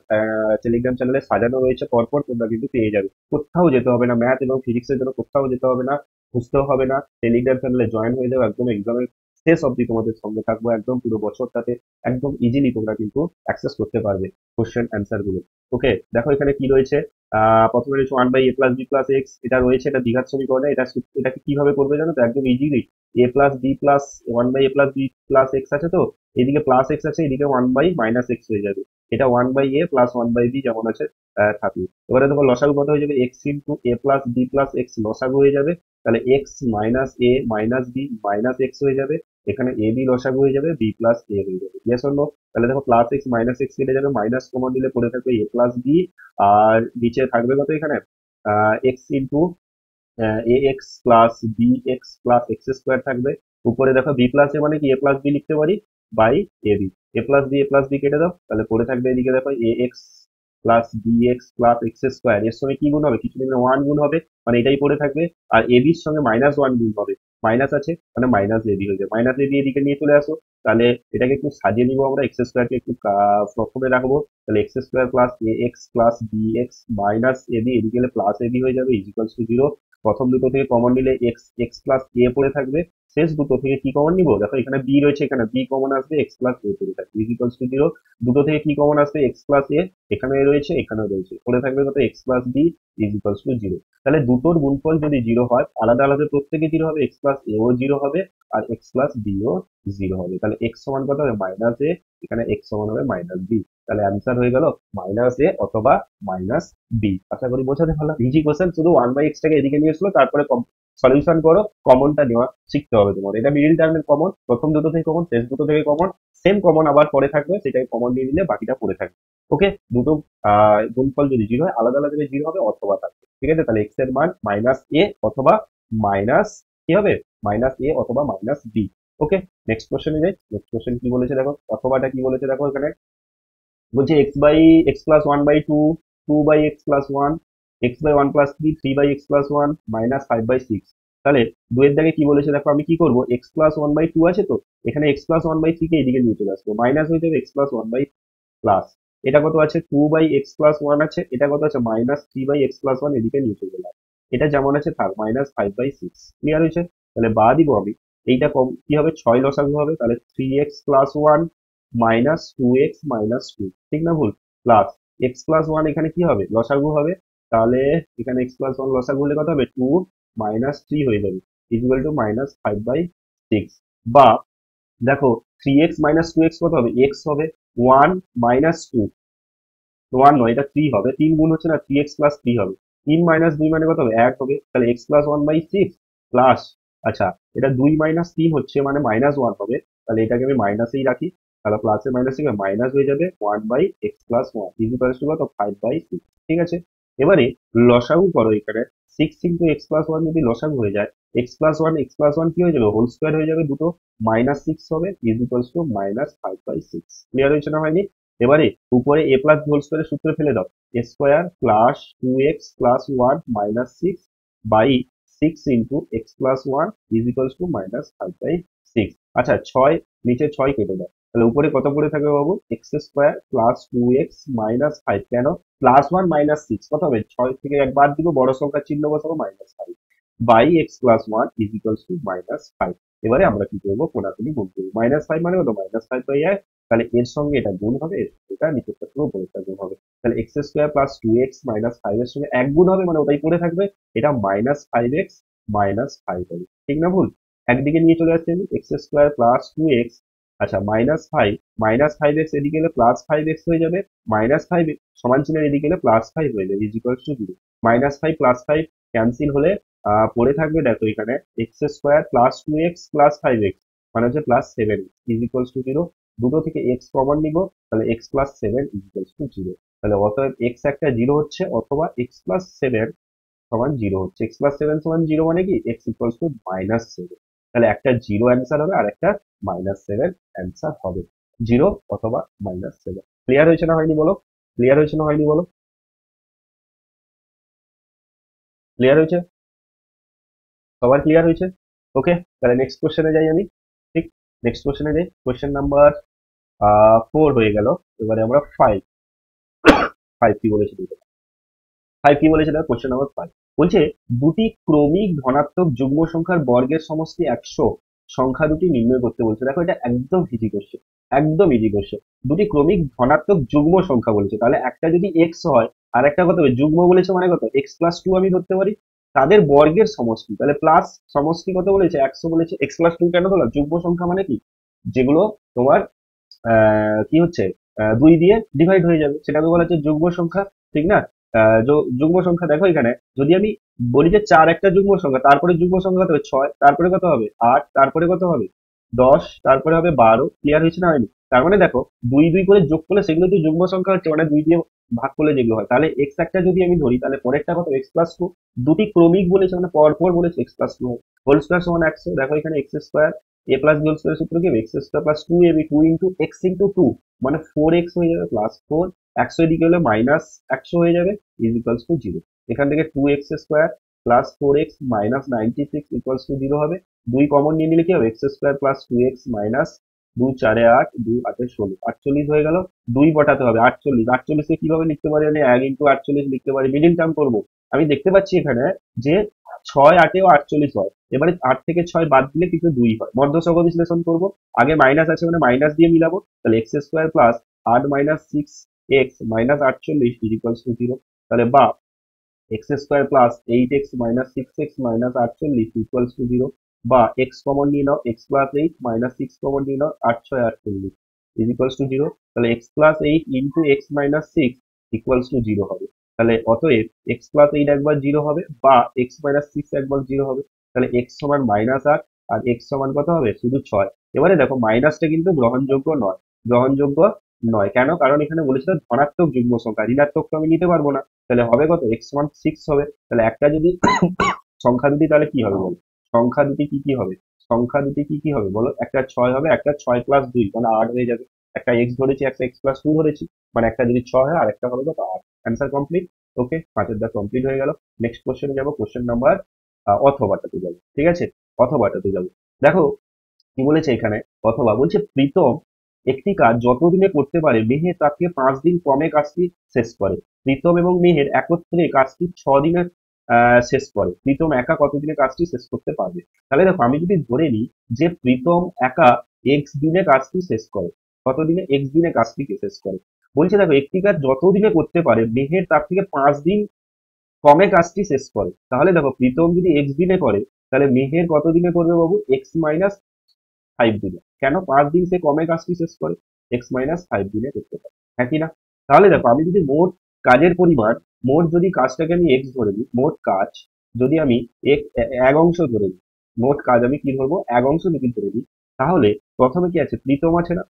টেলিগ্রাম চ্যানেলে সাজানো রয়েছে, পরপর তোমরা কিন্তু পেয়ে যাবে, কোথাও যেতে হবে না, ম্যাথ এবং ফিজিক্সের জন্য কোথাও যেতে হবে না, খুঁজতেও হবে না। টেলিগ্রাম চ্যানেলে জয়েন হয়ে যাও, একদম এক্সামের শেষ অবধি তোমাদের সঙ্গে থাকবো, একদম পুরো বছরটাতে একদম ইজিলি তোমরা কিন্তু অ্যাক্সেস করতে পারবে কোশ্চেন অ্যান্সার গুলো। ওকে, দেখো এখানে কি রয়েছে, প্রথমে রয়েছে 1/a+b+x, এটা রয়েছে, এটা দ্বিঘাত সমীকরণে, এটাকে কিভাবে করবে জানো তো, একদম ইজিলি। a+b+ 1/a+b+x আছে তো, এদিকে প্লাস এক্স আছে, এদিকে 1/-x হয়ে যাবে। এটা 1/a প্লাস 1/b যেমন আছে থাকবে। এবারে দেখো লসাগু কত হয়ে যাবে, এক্স ইন্টু a+b+x লসাগু হয়ে যাবে। তাহলে এক্স মাইনাস এ মাইনাস বি মাইনাস এক্স হয়ে যাবে, এখানে এ বি লসাগু হয়ে যাবে, বি প্লাস এ হয়ে যাবে, ইয়েস অর নো? তাহলে দেখো প্লাস এক্স মাইনাস এক্স কেটে যাবে, মাইনাস কমন দিলে পড়ে থাকবে এ প্লাস বি, আর নিচে থাকবে কত এখানে, X into A x plus B x plus x square থাকবে। উপরে দেখো বি প্লাস এ মানে কি, এ প্লাস বি লিখতে পারি by a b, a plus b কেটে দাও, তাহলে পড়ে থাকবে এদিকে দেখো a x plus B x plus x square, এর সঙ্গে কি গুণ হবে, কিছু নেই 1 গুণ হবে, মানে এটাই পড়ে থাকবে। আর এ বির সঙ্গে -1 গুণ হবে, মাইনাস আছে মানে মাইনাস এ বি হয়ে যাবে, মাইনাস এ বি এদিকে নিয়ে চলে আসো। তাহলে এটাকে একটু সাজিয়ে নিবো আমরা, এক্স স্কোয়ারকে একটু প্রথমে রাখবো, তাহলে x square plus a x plus B x minus a b, এদিকে প্লাস এ বি হয়ে যাবে, ইজিক্যালস টু 0। প্রথম দুটো থেকে কমন নিলে এক্স এক্স প্লাস এ পড়ে থাকবে, শেষ দুটো থেকে কি কমন নিবো, দেখো এখানে বি রয়েছে, এখানে বি কমন আসবে, এক্স প্লাস এ পড়ে থাকবে, ইজিক্যালস টু 0। দুটো থেকে কি কমন আসবে, এক্স প্লাস এ, এখানে রয়েছে এখানেও রয়েছে, পড়ে থাকবে কত, x plus B is equals to 0। তাহলে দুটোর গুণফল যদি 0 হয়, আলাদা আলাদা প্রত্যেকে 0 হবে, এক্স প্লাস এও 0 হবে আর এক্স প্লাস বিও 0 হবে। তাহলে এক্স সমান কত হবে, মাইনাস এ, এখানে এক্স সমান হবে মাইনাস বি। তাহলে অ্যান্সার হয়ে গেল মাইনাস এ অথবা মাইনাস বি। আশা করি বোঝাতে পারলাম, ইজি কোশ্চেন, শুধু 1/x টাকে এদিকে নিয়ে এসলো, তারপরে সলিউশন করো, কমনটা নেওয়া শিখতে হবে তোমার। এটা মিডিল টার্মের কমন, প্রথম দুটো থেকে কমন, শেষ দুটো থেকে কমন, সেম কমন আবার পরে থাকবে, সেটাকে কমন নিয়ে নিলে বাকিটা পড়ে থাকবে। ওকে, দুটো গুণফল যদি জিরো হয় আলাদা আলাদা জিরো হবে অথবা থাকবে, ঠিক আছে। তাহলে এক্স এর মান মাইনাস এ অথবা মাইনাস কি হবে, মাইনাস এ অথবা মাইনাস বি। ওকে, নেক্সট কোশ্চেনে যাই। নেক্সট কোশ্চেন কি বলেছে দেখো, অথবাটা কি বলেছে দেখো এখানে, বলছে x plus one by two, two by x plus one, x by one plus three, three by x plus one, minus five by six. তাহলে দুয়ের দাগে কি বলেছে দেখো, আমি কি করবো, x plus one by two আছে তো, এখানে x plus one by three কে এদিকে নিয়ে চলে আসবো, মাইনাস হয়ে যাবে x plus one by plus, এটা কত আছে two by x plus one আছে, এটা কত আছে minus three by x plus one, এদিকে নিয়ে চলে গেলাম, এটা যেমন আছে থাক, minus five by six. Clear হয়েছে? তাহলে বা দিব আমি, এইটা কম কি হবে, ছয় লসাগু হবে, তাহলে three x plus one minus two x minus two, ঠিক না ভুল, প্লাস এক্স প্লাস ওয়ান এখানে কি হবে লসাগু হবে, তাহলে এখানে এক্স প্লাস ওয়ান লসাগু হলে কত হবে, টু মাইনাস থ্রি হয়ে যাবে, equal to minus five by six. বা দেখো three x minus two x কত হবে, এক্স হবে, ওয়ান মাইনাস টু, ওয়ান নয় এটা থ্রি হবে, তিন গুণ হচ্ছে না, থ্রি এক্স প্লাস থ্রি হবে, তিন মাইনাস দুই মানে কত হবে, এক হবে, তাহলে x plus one by six plus, আচ্ছা এটা দুই মাইনাস তিন হচ্ছে মানে মাইনাস ওয়ান হবে, তাহলে এটাকে আমি মাইনাসেই রাখি, তাহলে প্লাসে মাইনাসে মাইনাস হয়ে যাবে, one by x plus one equals to কত, ফাইভ বাই সিক্স। ঠিক আছে, এবারে লসাগু করো, এখানে six into x plus one যদি লসাগু হয়ে যায়, এক্স প্লাস ওয়ান কি হয়ে যাবে, হোল স্কোয়ার হয়ে যাবে, দুটো মাইনাস সিক্স হবে equals two minus five by six. Clear হয়েছে না হয়নি? এবারে উপরে এ প্লাস হোল স্কোয়ারের সূত্র ফেলে দাও, a square plus two x plus one minus six by six into x plus one equals two minus five by six. আচ্ছা ছয়, নিচে ছয় কেটে দাও, তাহলে উপরে কত পড়ে থাকবে বাবু, x square plus two x minus five, কেন প্লাস ওয়ান মাইনাস সিক্স কত হবে, ছয় থেকে একবার দিব, বড় সংখ্যার চিহ্ন বসাবো, minus five by x plus one equals two minus five. এবারে আমরা কি করবো, কোনাকুনি গুণ করবো, মাইনাস ফাইভ মানে কত, মাইনাস ফাইভ বাই এক, তাহলে এর সঙ্গে এটা গুণ হবে, এটা নিচেরটা পুরো উপরেরটা গুণ হবে, তাহলে x square plus two x minus five এর সঙ্গে এক গুণ হবে মানে ওটাই পড়ে থাকবে, এটা minus five x minus five হবে, ঠিক না ভুল? একদিকে নিয়ে চলে আসছে আমি, x square plus two x, আচ্ছা মাইনাস ফাইভ এক্স এদিকে এলে প্লাস ফাইভ এক্স হয়ে যাবে, মাইনাস ফাইভ সমান চিহ্নের এদিকে এলে প্লাস ফাইভ হয়ে যাবে equals to zero, minus five plus five cancel হলে পড়ে থাকবে দেখো এখানে x square plus two x plus five x মানে হচ্ছে plus seven equals to zero, দুটো থেকে এক্স কমন নিব, তাহলে x plus seven equals to zero. তাহলে অতএব এক্স একটা জিরো হচ্ছে অথবা এক্স প্লাস সেভেন সমান জিরো হচ্ছে, এক্স প্লাস সেভেন সমান জিরো মানে কি, x equals two minus seven, তাহলে একটা জিরো অ্যান্সার হবে আর একটা মাইনাস সেভেন অ্যান্সার হবে, জিরো অথবা মাইনাস সেভেন। ক্লিয়ার হয়েছে না হয়নি বলো, ক্লিয়ার হয়েছে না হয়নি বলো, ক্লিয়ার হয়েছে, সবার ক্লিয়ার হয়েছে? ওকে, তাহলে নেক্সট কোশ্চেনে যাই আমি, ঠিক, নেক্সট কোশ্চেনে যাই, কোশ্চেন নাম্বার ফোর হয়ে গেল, এবারে আমরা ফাইভ, ফাইভ কি বলেছে দেখো, ফাইভ কি বলেছে দেখো, কোশ্চেন নাম্বার ফাইভ বলছে দুটি ক্রমিক ধনাত্মক যুগ্ম সংখ্যার বর্গের সমষ্টি একশো, সংখ্যা দুটি নির্ণয় করতে বলছে। দেখো এটা একদম ইজি কোশ্চেন, একদম ইজি কোশ্চেন, দুটি ক্রমিক ধনাত্মক যুগ্ম সংখ্যা বলেছে, তাহলে একটা যদি এক্স হয় আর একটা কত হবে, যুগ্ম বলেছে মানে কত, এক্স প্লাস টু আমি ধরতে পারি, তাদের বর্গের সমষ্টি, তাহলে প্লাস সমষ্টি কত বলেছে, একশো বলেছে, এক্স প্লাস টু কেন বললাম, যুগ্ম সংখ্যা মানে কি, যেগুলো তোমার কি হচ্ছে, দুই দিয়ে ডিভাইড হয়ে যাবে, সেটাকে বলা হচ্ছে যুগ্ম সংখ্যা, ঠিক না? যুগ্ম সংখ্যা দেখো এখানে যদি আমি বলি যে চার একটা যুগ্ম সংখ্যা, তারপরে যুগ্ম সংখ্যা কত হবে, ছয়, তারপরে কত হবে আট, তারপরে কত হবে দশ, তারপরে হবে বারো। ক্লিয়ার হয়েছে না হয়নি? তার মানে দেখো দুই দুই করে যোগ করলে সেগুলো তো যুগ্ম সংখ্যা হচ্ছে, মানে দুই দিয়ে ভাগ করলে যেগুলো হয়, তাহলে এক্স একটা যদি আমি ধরি তাহলে পরেরটা কত, এক্স প্লাস টু, দুটি ক্রমিক বলেছে মানে পর পর বলেছে, x plus two whole square সমান একশো, দেখো এখানে x square a plus b whole square সূত্র কি, x square plus two a b, two into x into two মানে ফোর এক্স হয়ে যাবে, প্লাস ফোর, একশো এদিকে হলে মাইনাস একশো হয়ে যাবে ইকুয়ালস টু জিরো, এখান থেকে two x square plus four x minus ninety six equals to zero হবে, দুই কমন নিয়ে নিলে কি হবে, x square plus two x minus দুই চারে আট, দুই আটে ষোলো, আটচল্লিশ হয়ে গেল, দুই বটাতে হবে আটচল্লিশ, আটচল্লিশকে কিভাবে লিখতে পারি, আমি এক ইন্টু আটচল্লিশ লিখতে পারি, মিডিল টার্ম করবো, আমি দেখতে পাচ্ছি এখানে যে ছয় আটেও আটচল্লিশ হয়, এবারে আট থেকে ছয় বাদ দিলে কিন্তু দুই হয়, মধ্যসহগ বিশ্লেষণ করব, আগে মাইনাস আছে মানে মাইনাস দিয়ে মিলাবো, তাহলে এক্স স্কোয়ার প্লাস আট মাইনাস সিক্স এক্স মাইনাস আটচল্লিশ ইকুয়ালস টু জিরো, তাহলে বা x square plus eight x minus six x minus আটচল্লিশ ইকুয়ালস টু জিরো, বা এক্স কমন নিয়ে নাও, x plus eight minus six common নিয়ে নাও, আট ছয় আটচল্লিশ ইজ ইকুয়ালস টু 0। তাহলে x plus 8 into x minus 6 equals to 0 হবে। তাহলে অতএব x প্লাস 8 একবার 0 হবে বা x মাইনাস 6 একবার 0 হবে। তাহলে x সমান -8 আর x সমান কত হবে, শুধু 6। এবারে দেখো মাইনাসটা কিন্তু গ্রহণযোগ্য নয়, গ্রহণযোগ্য নয় কেন, কারণ এখানে বলেছিল ধনাত্মক যুগ্ম সংখ্যা, ঋণাত্মক তো আমি নিতে পারবো না। তাহলে হবে কত, x সমান 6 হবে। তাহলে একটা যদি সংখ্যা দুটি তাহলে কি হবে বলো, সংখ্যা দুটি কি কি হবে, সংখ্যা দুটি কি কি হবে বলো, একটা 6 হবে, একটা 6 প্লাস 2 মানে 8 হয়ে যাবে। একটা x ধরেছি, একটা x প্লাস 2 ধরেছি, মানে একটা যদি 6 হয় আর একটা হবে কত, 8। Answer complete. ওকে, 5 দা কমপ্লিট হয়ে গেল। নেক্সট কোশ্চেনে যাবো, কোশ্চেন নাম্বার অথবাটাতে যাবো, ঠিক আছে, অথবাটাতে যাবো। দেখো কি বলেছে এখানে, অথবা বলছে প্রীতম একটি কাজ যতদিনে করতে পারে মেহের তার থেকে 5 দিন কমে কাজটি শেষ করে। প্রীতম এবং মেহের একত্রে কাজটি 6 দিনে শেষ করে, প্রীতম একা কতদিনে কাজটি শেষ করতে পারবে। তাহলে দেখো আমি যদি ধরে নিই যে প্রীতম একা এক্স দিনে কাজটি শেষ করে, কতদিনে, এক্স দিনে কাজটিকে শেষ করে। বলছে দেখো একটি কাজ যতদিনে করতে পারে মেহের তার থেকে 5 দিন কমে কাজটি শেষ করে। তাহলে দেখো প্রীতম যদি এক্স দিনে করে, তাহলে মেহের কত দিনে করবে বাবু, এক্স মাইনাস 5 দিনে। কেন, 5 দিন সে কমে কাজটি শেষ করে, এক্স মাইনাস 5 দিনে করতে পারে, হ্যাঁ কি না। তাহলে দেখো আমি যদি মোট কাজের পরিমাণ, মোট যদি কাজটাকে আমি এক্স ধরে নিই, মোট কাজ যদি আমি এক অংশ ধরে নিই, মোট কাজ আমি কি ধরবো, এক অংশ যদি ধরে নিই, তাহলে প্রথমে কি আছে, প্রীতম আছে না।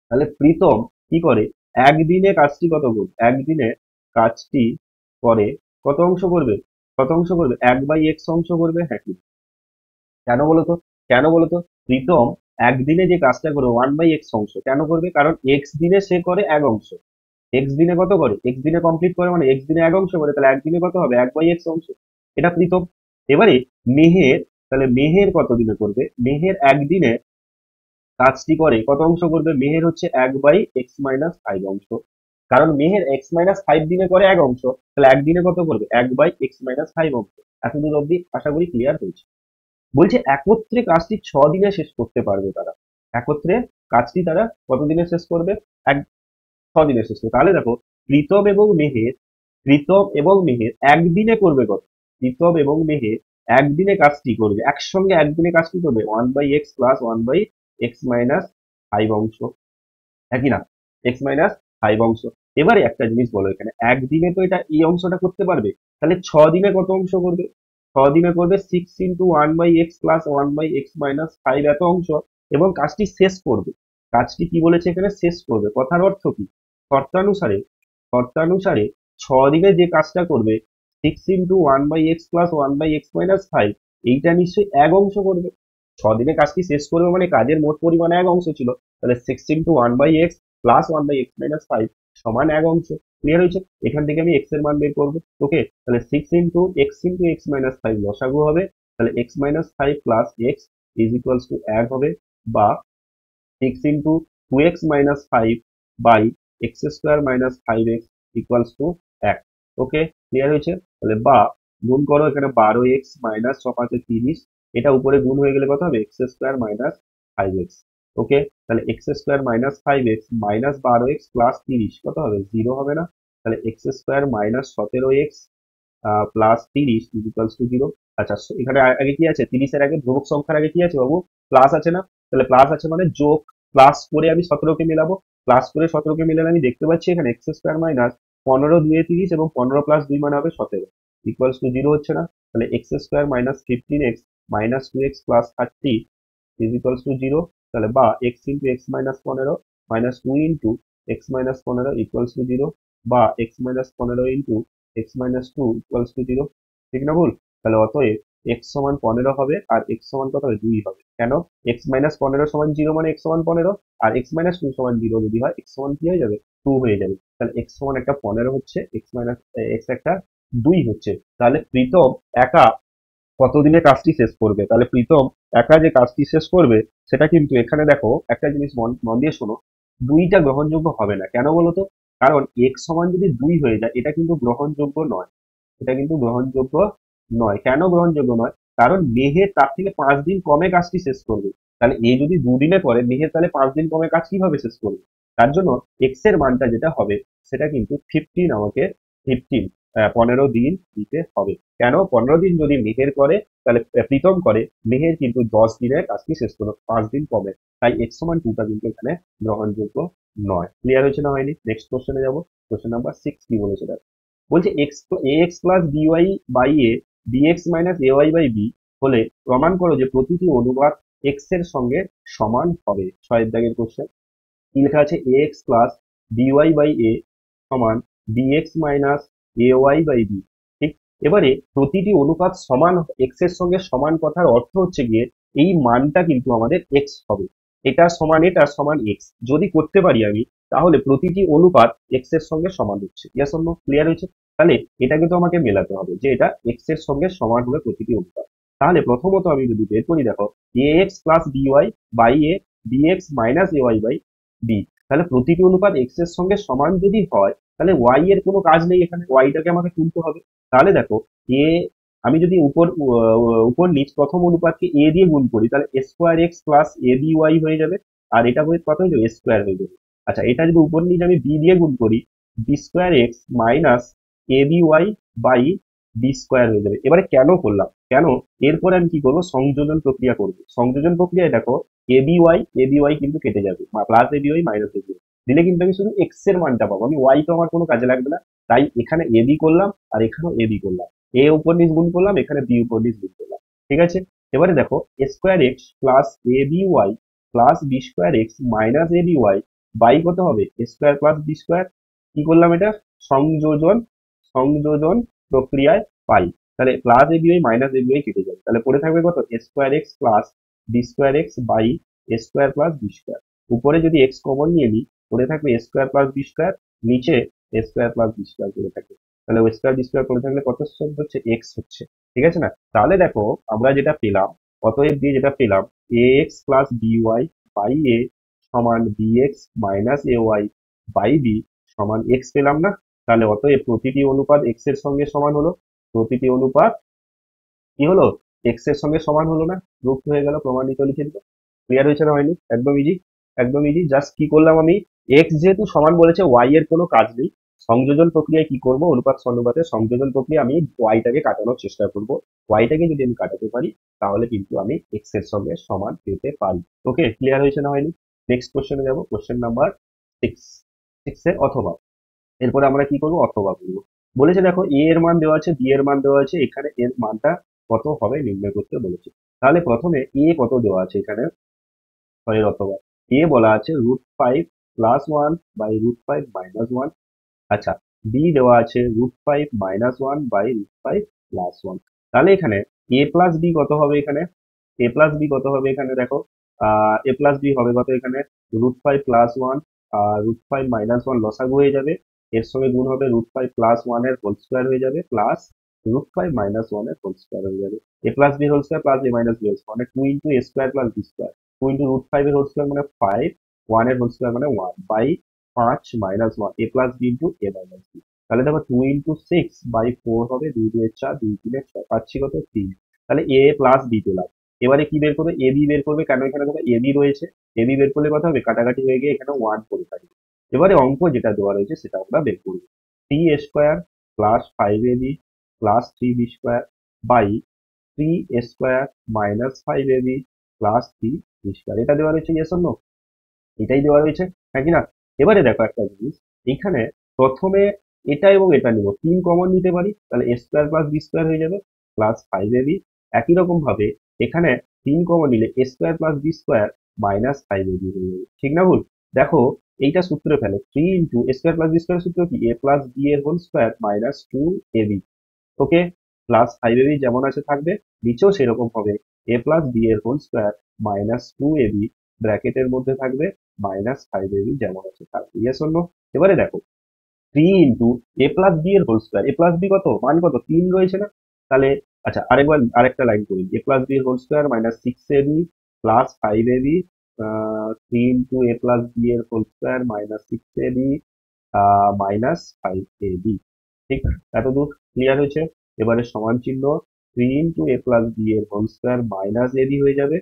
তাহলে প্রীতম কি করে, একদিনে কাজটি কত করবে, একদিনে কাজটি করে কত অংশ করবে, কত অংশ করবে, 1/x অংশ করবে, হ্যাঁ কি। কেন বলতো, কেন বলতো, প্রীতম একদিনে যে কাজটা করবে 1/x অংশ কেন করবে, কারণ এক্স দিনে সে করে এক অংশ, এক্স দিনে কত করে, এক্স দিনে কমপ্লিট করে মানে এক্স দিনে এক অংশ করে, তাহলে একদিনে কত হবে, 1/x অংশ। এটা প্রীতম। এবারে মেহের, তাহলে মেহের কত দিনে করবে, মেহের একদিনে কাজটি করে কত অংশ করবে, মেহের হচ্ছে 1/x-5 অংশ। কারণ মেহের x-5 দিনে করে এক অংশ, তাহলে একদিনে কত করবে, 1/x-5 অংশ। এতদূর অব্দি আশা করি ক্লিয়ার হয়েছে। বলছে একত্রে কাজটি 6 দিনে শেষ করতে পারবে তারা, একত্রে কাজটি তারা কত দিনে শেষ করবে, এক 6 দিনে শেষ করবে। তাহলে দেখো প্রীতম এবং মেহের, প্রীতম এবং মেহের একদিনে করবে কত, প্রীতম এবং মেহের একদিনে কাজটি করবে, একসঙ্গে একদিনে কাজটি করবে 1/x+1/x-5 অংশ, একই না, x-5 অংশ। এবারে একটা জিনিস বলো, এখানে একদিনে তো এটা এই অংশটা করতে পারবে, তাহলে 6 দিনে কত অংশ করবে, 6 দিনে করবে 6 × 1/x+1/x-5 এত অংশ, এবং কাজটি শেষ করবে। কাজটি কি বলেছে এখানে, শেষ করবে। কথার অর্থ কি, শর্তানুসারে, শর্তানুসারে 6 দিনে যে কাজটা করবে 6 × 1/x+1/x-5, এইটা নিশ্চয়ই এক অংশ করবে। 6 দিনে কাজটি শেষ করবে মানে কাজের মোট পরিমাণ এক অংশ ছিল, তাহলে 6 × 1/x+1/x-5 সমান এক অংশ। ক্লিয়ার হয়েছে। এখান থেকে আমি এক্স এর মান বের করবো। ওকে, তাহলে 6 × x × x-5 লসাগু হবে, তাহলে x-5 plus x is equals to 1 হবে, বা 6 × 2x-5 by x² - 5x equals to 1। Okay, clear হয়েছে। তাহলে বা গুণ করো, এখানে 12x মাইনাস 6×5 = 30, এটা উপরে গুণ হয়ে গেলে কত হবে, x² - 5x। ওকে, তাহলে x² - 5x minus 12x plus 30 কত হবে, 0 হবে না। তাহলে x² - 17x plus 30 is equals to 0। আচ্ছা, এখানে আগে কি আছে, 30-এর আগে ধ্রুবক সংখ্যার আগে কি আছে বাবু, প্লাস আছে না। তাহলে প্লাস আছে মানে যোগ, প্লাস করে আমি 17কে মেলাবো, প্লাস করে 17কে মেলালে আমি দেখতে পাচ্ছি এখানে x² মাইনাস 15 2 30, এবং 15 প্লাস 2 মানে হবে 17 ইকুয়ালস টু 0 হচ্ছে না। তাহলে x² - 15x minus 2x plus 30 is equals to 0। তাহলে বা x × x-15 minus 2 × x-15 equals to 0, বা x-15 × x-2 ইকুয়ালস টু 0। ঠিক না ভুল? তাহলে অতএব x সমান 15 হবে আর x সমান কত হবে, 2 হবে। কেন, x-15 সমান 0 মানে x সমান 15, আর x-2 সমান 0 যদি হয় x সমান কি হয়ে যাবে, 2 হয়ে যাবে। তাহলে x সমান একটা 15 হচ্ছে, x একটা 2 হচ্ছে। তাহলে প্রীতম একা কতদিনে কাজটি শেষ করবে, তাহলে প্রীতম একা যে কাজটি শেষ করবে সেটা কিন্তু এখানে দেখো একটা জিনিস মন মন দিয়ে শোনো, 2টা গ্রহণযোগ্য হবে না। কেন বলতো, কারণ x সমান যদি 2 হয়ে যায় এটা কিন্তু গ্রহণযোগ্য নয়, এটা কিন্তু গ্রহণযোগ্য নয়। কেন গ্রহণযোগ্য নয়, কারণ মেহের তার থেকে 5 দিন কমে কাজটি শেষ করবে। তাহলে এ যদি 2 দিনে করে, মেহের তাহলে 5 দিন কমে কাজ কিভাবে শেষ করবে। তার জন্য এক্স এর মানটা যেটা হবে সেটা কিন্তু 15 আমাকে 15 15 দিন দিতে হবে। কেন 15 দিন যদি মেহের করে, তাহলে প্রীতম করে, মেহের কিন্তু 10 দিনের কাজটি শেষ করবে, 5 দিন কমে। তাই x=2টা কিন্তু এখানে গ্রহণযোগ্য নয়। ক্লিয়ার হয়েছে না হয়নি? নেক্সট কোশ্চেনে যাবো। কোশ্চেন নাম্বার 6 কি বলেছে দেখো। বলছে ax plus by by a bx minus ay by b হলে প্রমাণ করো যে প্রতিটি অনুপাত x এর সঙ্গে সমান হবে। 6 দাগের কোশ্চেন। কি লেখা আছে? ax plus by by a সমান bx minus ay by b. ঠিক। এবারে প্রতিটি অনুপাত সমান x এর সঙ্গে সমান কথার অর্থ হচ্ছে গিয়ে এই মানটা কিন্তু আমাদের x হবে, এটা সমান x যদি করতে পারি আমি, তাহলে প্রতিটি অনুপাত x এর সঙ্গে সমান হচ্ছে। ইয়াস অর নো? ক্লিয়ার হয়েছে? তাহলে এটা কিন্তু আমাকে মেলাতে হবে যে এটা x এর সঙ্গে সমান হবে প্রতিটি অনুপাত। তাহলে প্রথমত আমি যদি বের করি দেখো, ax plus by by a bx minus ay by b, তাহলে প্রতিটি অনুপাত x এর সঙ্গে সমান যদি হয়, তাহলে y এর কোনো কাজ নেই এখানে, y টাকে আমাকে তুলতে হবে। তাহলে দেখো a, আমি যদি উপর নিচ প্রথম অনুপাতকে a দিয়ে গুণ করি, তাহলে a square x plus a b y হয়ে যাবে। আর এটা হয়ে কত হয়ে যাবে? a স্কোয়ার হয়ে যাবে। আচ্ছা, এটা যদি উপর নিচ আমি b দিয়ে গুণ করি, b square x minus a b y by b square হয়ে যাবে। এবারে কেন করলাম, কেন, এরপরে আমি কি করবো? সংযোজন প্রক্রিয়া করবো। সংযোজন প্রক্রিয়ায় দেখো এ বি ওয়াই কিন্তু কেটে যাবে, plus a b y minus a b Y দিলে কিন্তু আমি শুধু এক্স এর মানটা পাবো, আমি ওয়াই তো আমার কোনো কাজে লাগবে না। তাই এখানে এ বি করলাম আর এখানেও এ বি করলাম, এ উপর নিচ গুণ করলাম, এখানে বি উপর নিচ গুণ করলাম। ঠিক আছে? এবারে দেখো a square x plus a b y plus b square x minus a b y by কত হবে? A square plus b square. কি করলাম এটা? সংযোজন, সংযোজন প্রক্রিয়ায় পাই। তাহলে plus a b y minus a b y কেটে যাবে, তাহলে পড়ে থাকবে কত? A square x plus b square x by a square plus b square. উপরে যদি এক্স কমন নিয়ে নিই, পড়ে থাকবে এ স্কোয়ার প্লাস বি স্কোয়ার, নিচে এ স্কোয়ার প্লাস বি স্কোয়ার পড়ে থাকবে। তাহলে ও স্কোয়ার বি স্কোয়ার পড়ে থাকলে কত হচ্ছে? এক্স হচ্ছে। ঠিক আছে না? তাহলে দেখো আমরা যেটা পেলাম, অতএব দিয়ে যেটা পেলাম, a x plus b y by a সমান b x minus a y by b সমান এক্স পেলাম না? তাহলে অতএব প্রতিটি অনুপাত এক্স এর সঙ্গে সমান হলো, প্রতিটি অনুপাত কি হলো? এক্স এর সঙ্গে সমান হলো না? প্রুফ হয়ে গেল, প্রমাণিত লিখে দিল। ক্লিয়ার হয়েছে না হয়নি? একদম ইজি, একদম ইজি। জাস্ট কি করলাম আমি, এক্স যেহেতু সমান বলেছে, ওয়াই এর কোনো কাজ নেই। সংযোজন প্রক্রিয়ায় কি করব? অনুপাত অনুপাতে সংযোজন প্রক্রিয়া আমি ওয়াইটাকে কাটানোর চেষ্টা করব। ওয়াইটাকে যদি আমি কাটাতে পারি, তাহলে কিন্তু আমি এক্স এর সঙ্গে সমান পেতে পারি। ওকে, ক্লিয়ার হয়েছে না হয়নি? নেক্সট কোশ্চেনে যাবো। Question number 6। 6 অথবা, এরপরে আমরা কি করবো? অথবা করবো। বলেছে দেখো এ এর মান দেওয়া আছে, বি এর মান দেওয়া আছে, এখানে এর মানটা কত হবে নির্ণয় করতে বলেছে। তাহলে প্রথমে এ কত দেওয়া আছে এখানে, সরি অথবা এ বলা আছে √5 প্লাস 1 বাই √5 মাইনাস 1। আচ্ছা, বি দেওয়া আছে √5 মাইনাস 1 বাই √5 প্লাস 1। তাহলে এখানে এ প্লাস বি কত হবে? এখানে এ প্লাস বি কত হবে? এখানে দেখো এ প্লাস বি হবে কত? এখানে √5 প্লাস 1 আর √5 মাইনাস 1 লসাগু হয়ে যাবে, এর সঙ্গে গুণ হবে √5 প্লাস 1 এর হোল স্কোয়ার হয়ে যাবে, প্লাস √5 মাইনাস 1 এর হোল স্কোয়ার হয়ে যাবে। A plus b whole square plus a minus b whole square মানে 2 into a square plus b square, 2 into √5 এর হোল স্কোয়ার মানে 5, 1 এর হোল স্কোয়ার মানে 1 by 5 minus 1 a plus b into a minus b. তাহলে দেখো 2 into 6 by 4 হবে, 2 2 এর 4, 2 3 এর 6, পাচ্ছি কত? 3। তাহলে এ প্লাস বি পেলাম। এবারে কি বের করবে? এ বি বের করবে, কেন এখানে দেখো এ বি রয়েছে, এ বি বের করলে কথা হবে কাটাকাটি হয়ে গিয়ে এখানে 1 পড়ে থাকবে। এবারে অঙ্ক যেটা দেওয়া রয়েছে সেটা আমরা বের করবো। 3a square plus 5ab plus 3b square by 3a square minus 5ab plus 3b square, এটা দেওয়া রয়েছে। Yes or no? এটাই দেওয়া রয়েছে, হ্যাঁ কি না? এবারে দেখো একটা জিনিস, এইখানে প্রথমে এটা এবং এটা নিব, 3 কমন নিতে পারি, তাহলে এ স্কোয়ার প্লাস বি স্কোয়ার হয়ে যাবে প্লাস 5ab। একই রকম ভাবে এখানে 3 কমন নিলে a square plus b square minus 5ab হয়ে যাবে। ঠিক না ভুল? দেখো এইটা সূত্রে ফেলো, 3 into a square plus b square সূত্র কি? এ প্লাস বি এর whole square minus 2ab। Okay, plus 5ab যেমন আছে থাকবে, নিচেও সেরকম হবে, এ প্লাস বি এর হোল স্কোয়ার মাইনাস 2ab ব্র্যাকেটের মধ্যে থাকবে, মাইনাস 5ab যেমন আছে থাকবে। Yes or no? এবারে দেখো 3 ইন্টু এ প্লাস বি এর whole square, a plus B কত মান, কত? 3 রয়েছে না? তাহলে আচ্ছা আরেকবার আরেকটা লাইন করি, এ প্লাস বি এর whole square minus 6ab plus 5ab, 3 into a plus b এর whole square minus 6ab minus 5ab। ঠিক, এতদূর ক্লিয়ার হয়েছে? এবারে সমান চিহ্ন, 3 ইন্টু এ প্লাস বি এর হোল স্কোয়ার মাইনাস ab হয়ে যাবে,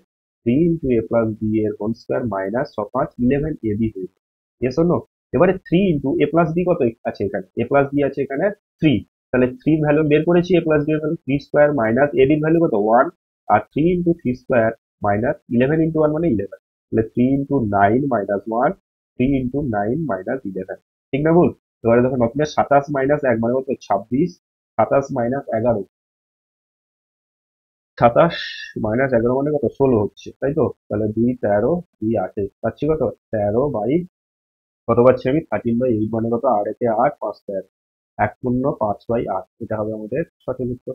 3 ইন্টু এ প্লাস বি এর হোল স্কোয়ার মাইনাস 5 11ab হয়ে যাবে। Yes or no? এবারে 3 ইন্টু এ প্লাস বি কত আছে এখানে? এ প্লাস বি আছে এখানে 3, তাহলে 3 ভ্যালু বের করেছি, a প্লাস বি এর ভ্যালু 3 স্কোয়ার মাইনাস এ বির ভ্যালু কত 1, আর 3 ইন্টু 3 স্কোয়ার মাইনাস 11 ইন্টু 1 মানে 11, তাহলে 3 ইন্টু 9 মাইনাস 1, 3 ইন্টু 9 মাইনাস 11, ঠিক না ভুল? এবারে দেখো 9 27 মাইনাস 1 মানে কত 26, 27 মাইনাস 11, 27 মাইনাস 11 মানে কত 16 হচ্ছে, তাই তো? তাহলে 2 13 2 8 পাচ্ছি কত 13 বাই কত পাচ্ছি আমি 13/8 মানে কত 8 একে 8 5 13, 1 শূন্য 5/8, এটা হবে আমাদের সঠিক উত্তর।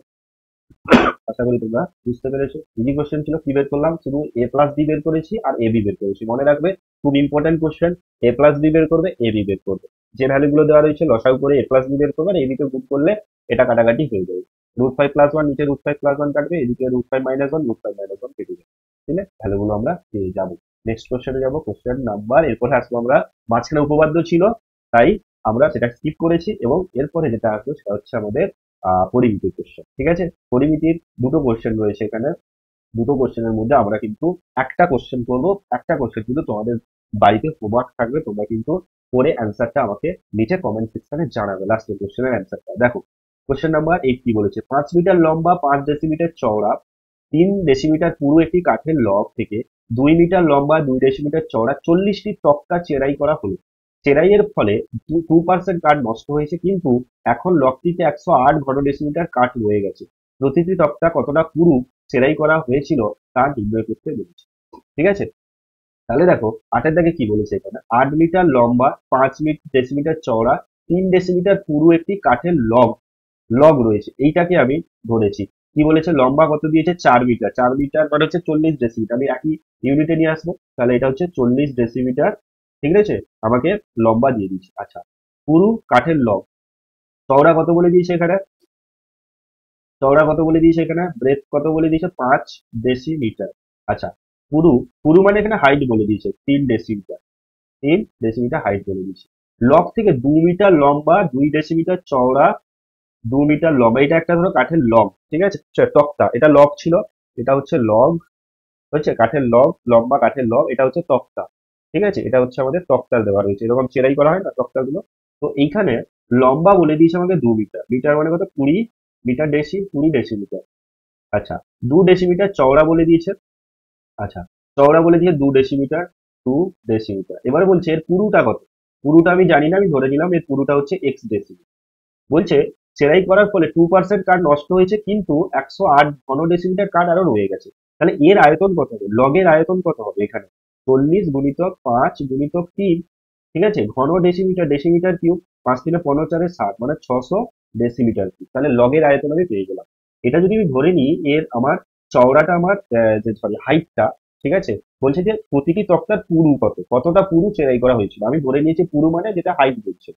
আশা করি তোমরা বুঝতে পেরেছো। ইজি কোশ্চেন ছিল, কি বের করলাম শুধু এ প্লাস বি বের করেছি আর এ বি বের করেছি, মনে রাখবে খুব ইম্পর্টেন্ট কোশ্চেন। এ প্লাস বি বের করবে, এ বি বের করবে, যে ভ্যালু গুলো দেওয়া রয়েছে লসাগু করে এ প্লাস বি বের করবে আর এ বি তে গুণ করলে এটা কাটাকাটি হয়ে যাবে। √5 + 1 নিচে √5 + 1 কাটবে, এদিকে √5 - 1 √5 - 1 কেটে যাবে, ঠিক আছে? ভ্যালু গুলো আমরা পেয়ে যাবো। নেক্সট কোশ্চেনে যাবো, কোশ্চেন নাম্বার, এরপরে আসবো আমরা মাঝখানে উপপাদ্য ছিল তাই আমরা সেটা স্কিপ করেছি, এবং এরপরে যেটা আসবে সেটা হচ্ছে আমাদের পরিমিতির কোশ্চেন, ঠিক আছে? পরিমিতির দুটো কোশ্চেন রয়েছে এখানে, দুটো কোশ্চেনের মধ্যে আমরা কিন্তু একটা কোশ্চেন করবো, একটা কোশ্চেন কিন্তু তোমাদের বাড়িতে হোমওয়ার্ক থাকবে, তোমরা কিন্তু পরে অ্যান্সারটা আমাকে নিচে কমেন্ট সেকশনে জানাবে, লাস্টের কোশ্চেনের অ্যান্সারটা দেখো। কোশ্চেন নাম্বার 8 কি বলেছে, 5 মিটার লম্বা 5 ডেসিমিটার চওড়া 3 ডেসিমিটার পুরু একটি কাঠের লগ থেকে 2 মিটার লম্বা 2 ডেসিমিটার চওড়া 40টি তক্তা চেরাই করা হলো। চেরাইয়ের ফলে 2% কাঠ নষ্ট হয়েছে, কিন্তু এখন লকটিতে 108 ঘনডেসিমিটার কাঠ রয়ে গেছে। প্রতিটি তক্তা কতটা পুরু চেরাই করা হয়েছিল তা নির্ণয় করতে বলেছে, ঠিক আছে? তাহলে দেখো 8 দাগে কি বলেছে এখানে, 8 মিটার লম্বা 5 ডেসিমিটার চওড়া 3 ডেসিমিটার পুরু একটি কাঠের লগ লগ রয়েছে, এইটাকে আমি ধরেছি। কি বলেছে, লম্বা কত দিয়েছে 4 মিটার, 4 মিটার মানে হচ্ছে 40 ডেসিমিটার, আমি একই ইউনিটে নিয়ে আসবো, তাহলে এটা হচ্ছে 40 ডেসিমিটার, ঠিক আছে? আমাকে লম্বা দিয়ে দিচ্ছে। আচ্ছা, পুরু কাঠের লগ, চওড়া কত বলে দিয়েছে এখানে, চওড়া কত বলে দিয়েছে এখানে, ব্রেথ কত বলে দিয়েছে 5 ডেসিমিটার। আচ্ছা, পুরু, পুরু মানে এখানে হাইট বলে দিয়েছে 3 ডেসিমিটার, 3 ডেসিমিটার হাইট বলে দিয়েছে। লগ থেকে 2 মিটার লম্বা 2 ডেসিমিটার চওড়া 2 মিটার লম্বা, এটা একটা ধরো কাঠের লগ, ঠিক আছে? তক্তা, এটা লগ ছিল, এটা হচ্ছে লগ, হচ্ছে কাঠের লগ, লম্বা কাঠের লগ, এটা হচ্ছে তক্তা, ঠিক আছে? এটা হচ্ছে আমাদের তক্তার দেওয়া রয়েছে, এরকম চেরাই করা হয় না তক্তাগুলো। তো এইখানে লম্বা বলে দিয়েছে আমাকে 2 মিটার, মিটার মানে কত 20 মিটার, 20 ডেসিমিটার। আচ্ছা, 2 ডেসিমিটার চওড়া বলে দিয়েছে। আচ্ছা, চওড়া বলে দিয়েছে 2 ডেসিমিটার, 2 ডেসিমিটার। এবারে বলছে এর পুরুটা কত, পুরুটা আমি জানি না, আমি ধরে নিলাম এর পুরুটা হচ্ছে x ডেসিমিটার। বলছে চেরাই করার ফলে 2% কাঠ নষ্ট হয়েছে, কিন্তু 108 ঘনডেসিমিটার কাঠ আরো রয়ে গেছে। তাহলে এর আয়তন কত হবে, লগের আয়তন কত হবে এখানে, 40 × 5 × 3, ঠিক আছে? ঘন ডেসিমিটার, ডেসিমিটার কিউব, 5×3 = 4, মানে 600 ডেসিমিটার কিউব। তাহলে লগের আয়তন আমি পেয়ে গেলাম। এটা যদি আমি ধরে নিই এর আমার চওড়াটা আমার যে সরি হাইটটা, ঠিক আছে? বলছে যে প্রতিটি তক্তার পুরু কত, কতটা পুরু চেরাই করা হয়েছিল, আমি ধরে নিয়েছি পুরু মানে যেটা হাইট বলছে,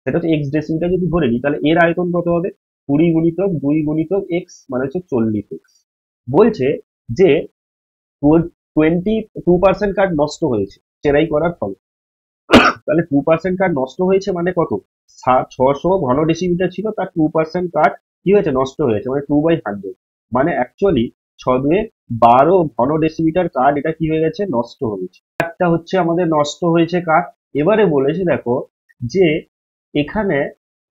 সেটা হচ্ছে x ডেসিমিটার যদি ধরে নিই, তাহলে এর আয়তন কত হবে, 20 × 2 × x মানে হচ্ছে 40x। বলছে যে 22% কাঠ নষ্ট হয়েছে চেরাই করার ফলে, তাহলে 2% কাঠ নষ্ট হয়েছে মানে কত, 600 ঘনডেসিমিটার ছিল, তার 2% কাঠ কি হয়েছে নষ্ট হয়েছে, মানে 2/100, মানে অ্যাকচুয়ালি 6×12 ঘনডেসিমিটার কাঠ এটা কি হয়ে গেছে নষ্ট হয়েছে, একটা হচ্ছে আমাদের নষ্ট হয়েছে কাঠ। এবারে বলেছে দেখো যে এখানে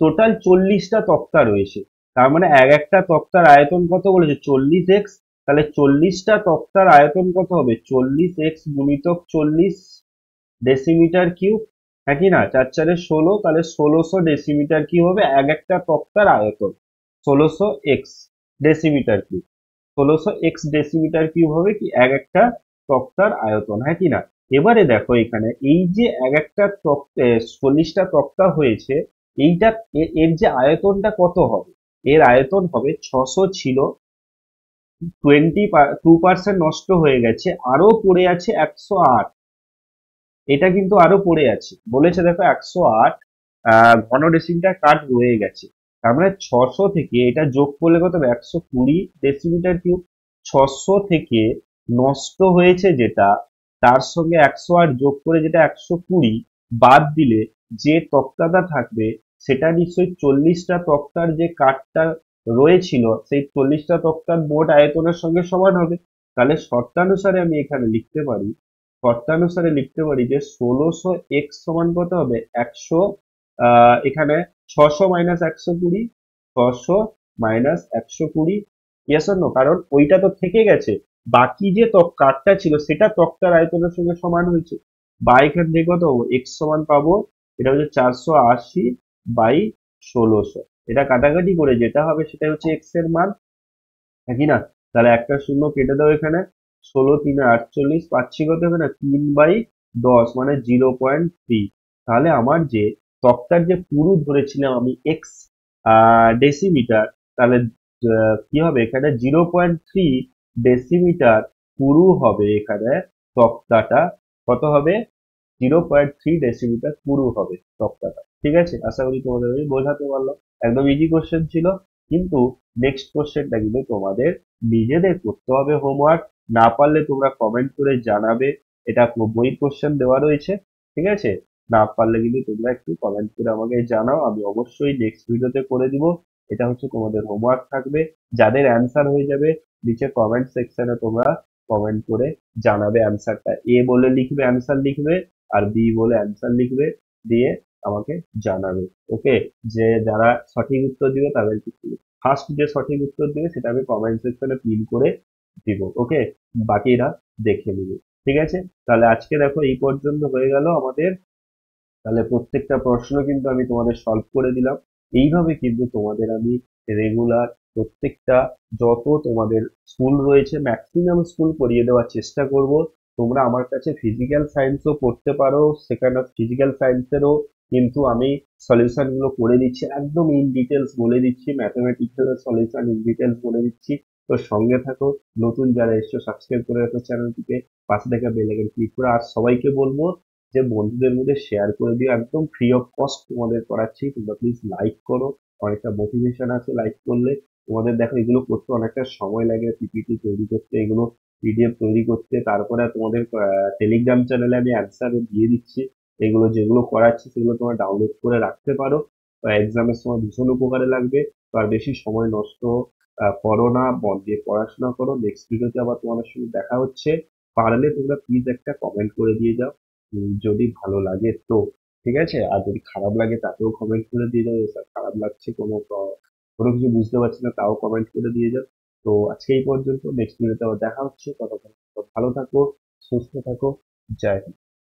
টোটাল 40টা তক্তা রয়েছে, তার মানে এক একটা তক্তার আয়তন কত বলেছে 40x, তাহলে 40টা তক্তার আয়তন কত হবে 40x গুণিতক 40 ডেসিমিটার কিউব, হ্যাঁ কি না, 4×4 = 16, তাহলে 1600 ডেসিমিটার কিউব হবে এক একটা তক্তার আয়তন, 1600x decimetre cube, 1600x decimetre cube হবে কি এক একটা তক্তার আয়তন, হ্যাঁ কি না? এবারে দেখো এখানে এই যে এক একটা 40টা তক্তা হয়েছে, এইটা এর যে আয়তনটা কত হবে, এর আয়তন হবে 600 ছিল, 2% নষ্ট হয়ে গেছে, আরো পড়ে আছে 108, এটা কিন্তু আরো পড়ে আছে, বলেছে দেখো 108 ঘনডেসিমিটার কাঠ রয়ে গেছে। তার মানে 600 থেকে এটা যোগ করলে কত হবে 120 ডেসিমিটার কিউব, 600 থেকে নষ্ট হয়েছে যেটা, তার সঙ্গে 108 যোগ করে যেটা 120 বাদ দিলে যে তক্তাটা থাকবে সেটা নিশ্চয়ই 40টা তক্তার যে কাঠটা রয়েছিল সেই 40টা তক্তার মোট আয়তনের সঙ্গে সমান হবে। তাহলে শর্তানুসারে আমি এখানে লিখতে পারি, শর্তানুসারে লিখতে পারি যে 1600x সমান কত হবে 100, এখানে 600 - 120, 600 মাইনাস 120, ইয়েস অর নো? কারণ ওইটা তো থেকে গেছে, বাকি যে কার্ডটা ছিল সেটা তক্তার আয়তনের সঙ্গে সমান হয়েছে। বা এখান থেকে কত এক্স সমান পাবো, এটা হচ্ছে 480 বাই 1600। এটা কাটাকাটি করে যেটা হবে সেটা হচ্ছে এক্স এর মান, নাকি না? তাহলে একটা শূন্য কেটে দাও এখানে, 16 3 48, পাচ্ছি কত এখানে 3/10 মানে 0.3। তাহলে আমার যে তক্তার যে পুরু ধরেছিলাম আমি এক্স ডেসিমিটার, তাহলে কি হবে এখানে 0.3 ডেসিমিটার পুরু হবে এখানে তক্তাটা, কত হবে 0.3 ডেসিমিটার পুরু হবে তক্তাটা। ঠিক আছে, আশা করি তোমাদের আমি বোঝাতে পারলাম। একদম ইজি কোশ্চেন ছিল, কিন্তু নেক্সট কোশ্চেনটা কিন্তু তোমাদের নিজেদের করতে হবে হোমওয়ার্ক। না পারলে তোমরা কমেন্ট করে জানাবে, এটা বই কোশ্চেন দেওয়া রয়েছে। ঠিক আছে, না পারলে কিন্তু তোমরা একটু কমেন্ট করে আমাকে জানাও, আমি অবশ্যই নেক্সট ভিডিওতে করে দিব। এটা হচ্ছে তোমাদের হোমওয়ার্ক থাকবে। যাদের অ্যান্সার হয়ে যাবে নিচে কমেন্ট সেকশনে তোমরা কমেন্ট করে জানাবে অ্যান্সারটা, এ বলে লিখবে অ্যান্সার লিখবে, আর বি বলে অ্যান্সার লিখবে, দিয়ে আমাকে জানাবে। ওকে, যে যারা সঠিক উত্তর দিবে তাদেরকে ফার্স্ট যে সঠিক উত্তর দিবে সেটা আমি কমেন্ট সেকশনে পিন করে দিব। ওকে, বাকিরা দেখে নিবে। ঠিক আছে, তাহলে আজকে দেখো এই পর্যন্ত হয়ে গেল আমাদের। তাহলে প্রত্যেকটা প্রশ্ন কিন্তু আমি তোমাদের সলভ করে দিলাম। এইভাবে কিন্তু তোমাদের আমি রেগুলার প্রত্যেকটা যত তোমাদের স্কুল রয়েছে ম্যাক্সিমাম স্কুল করিয়ে দেওয়ার চেষ্টা করব। তোমরা আমার কাছে ফিজিক্যাল সায়েন্সও পড়তে পারো, সেখানে ফিজিক্যাল সায়েন্সেরও কিন্তু আমি সলিউশন গুলো করে দিচ্ছি, একদম ইন ডিটেলস বলে দিচ্ছি, ম্যাথমেটিক্যাল সলিউশন ইন ডিটেলস বলে দিচ্ছি। তো সঙ্গে থাকো, নতুন যারা এসছো সাবস্ক্রাইব করে রাখো চ্যানেলটিকে, পাশে থাকা বেল আইকন ক্লিক করে। আর সবাইকে বলবো যে বন্ধুদের মধ্যে শেয়ার করে দিও, একদম ফ্রি অফ কস্ট তোমাদের করাচ্ছি, তোমরা প্লিজ লাইক করো, অনেকটা মোটিভেশন আছে লাইক করলে। তোমাদের দেখো এগুলো করতে অনেকটা সময় লাগে, পিপিটি তৈরি করতে, এগুলো পিডিএফ তৈরি করতে, তারপরে তোমাদের টেলিগ্রাম চ্যানেলে আমি অ্যান্সার দিয়ে দিচ্ছি। এগুলো যেগুলো করাচ্ছি সেগুলো তোমরা ডাউনলোড করে রাখতে পারো, এক্সামের সময় ভীষণ উপকারে লাগবে। তো আর বেশি সময় নষ্ট করো না, মন দিয়ে পড়াশোনা করো। নেক্সট ভিডিওতে আবার তোমাদের সঙ্গে দেখা হচ্ছে। পারলে তোমরা প্লিজ একটা কমেন্ট করে দিয়ে যাও, যদি ভালো লাগে তো। ঠিক আছে, আর যদি খারাপ লাগে তাতেও কমেন্ট করে দিয়ে যাও, স্যার খারাপ লাগছে, কোনো কিছু বুঝতে পারছি না, তাও কমেন্ট করে দিয়ে যাও। তো আজকে এই পর্যন্ত, নেক্সট ভিডিওতে আবার দেখা হচ্ছে। ততক্ষণ ভালো থাকো, সুস্থ থাকো, জয় হিন্দ।